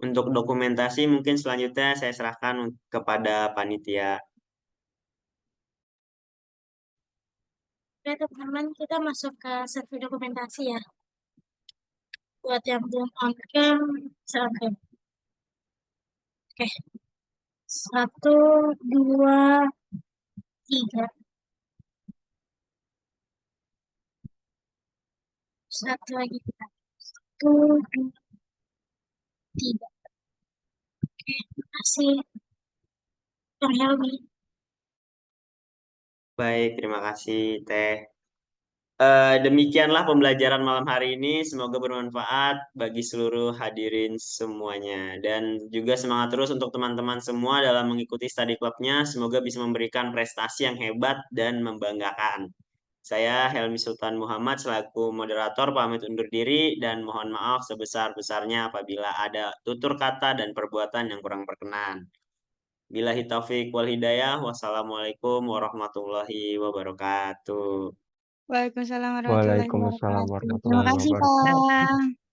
Untuk dokumentasi mungkin selanjutnya saya serahkan kepada panitia. Oke teman-teman, kita masuk ke sesi dokumentasi ya. Buat yang belum on cam, bisa on cam. Oke, 1, 2, 3. 1 lagi kita. 1, 2, 3. Oke, terima kasih. Bang Helmi. Baik, terima kasih Teh. Demikianlah pembelajaran malam hari ini. Semoga bermanfaat bagi seluruh hadirin semuanya. Dan juga semangat terus untuk teman-teman semua dalam mengikuti study clubnya. Semoga bisa memberikan prestasi yang hebat dan membanggakan. Saya Helmi Sultan Muhammad selaku moderator pamit undur diri dan mohon maaf sebesar-besarnya apabila ada tutur kata dan perbuatan yang kurang berkenan. Billahi taufiq wal hidayah. Wassalamualaikum warahmatullahi wabarakatuh. Waalaikumsalam warahmatullahi Waalaikumsalam wabarakatuh. Terima warahmatullahi kasih, wabarakatuh. Kak.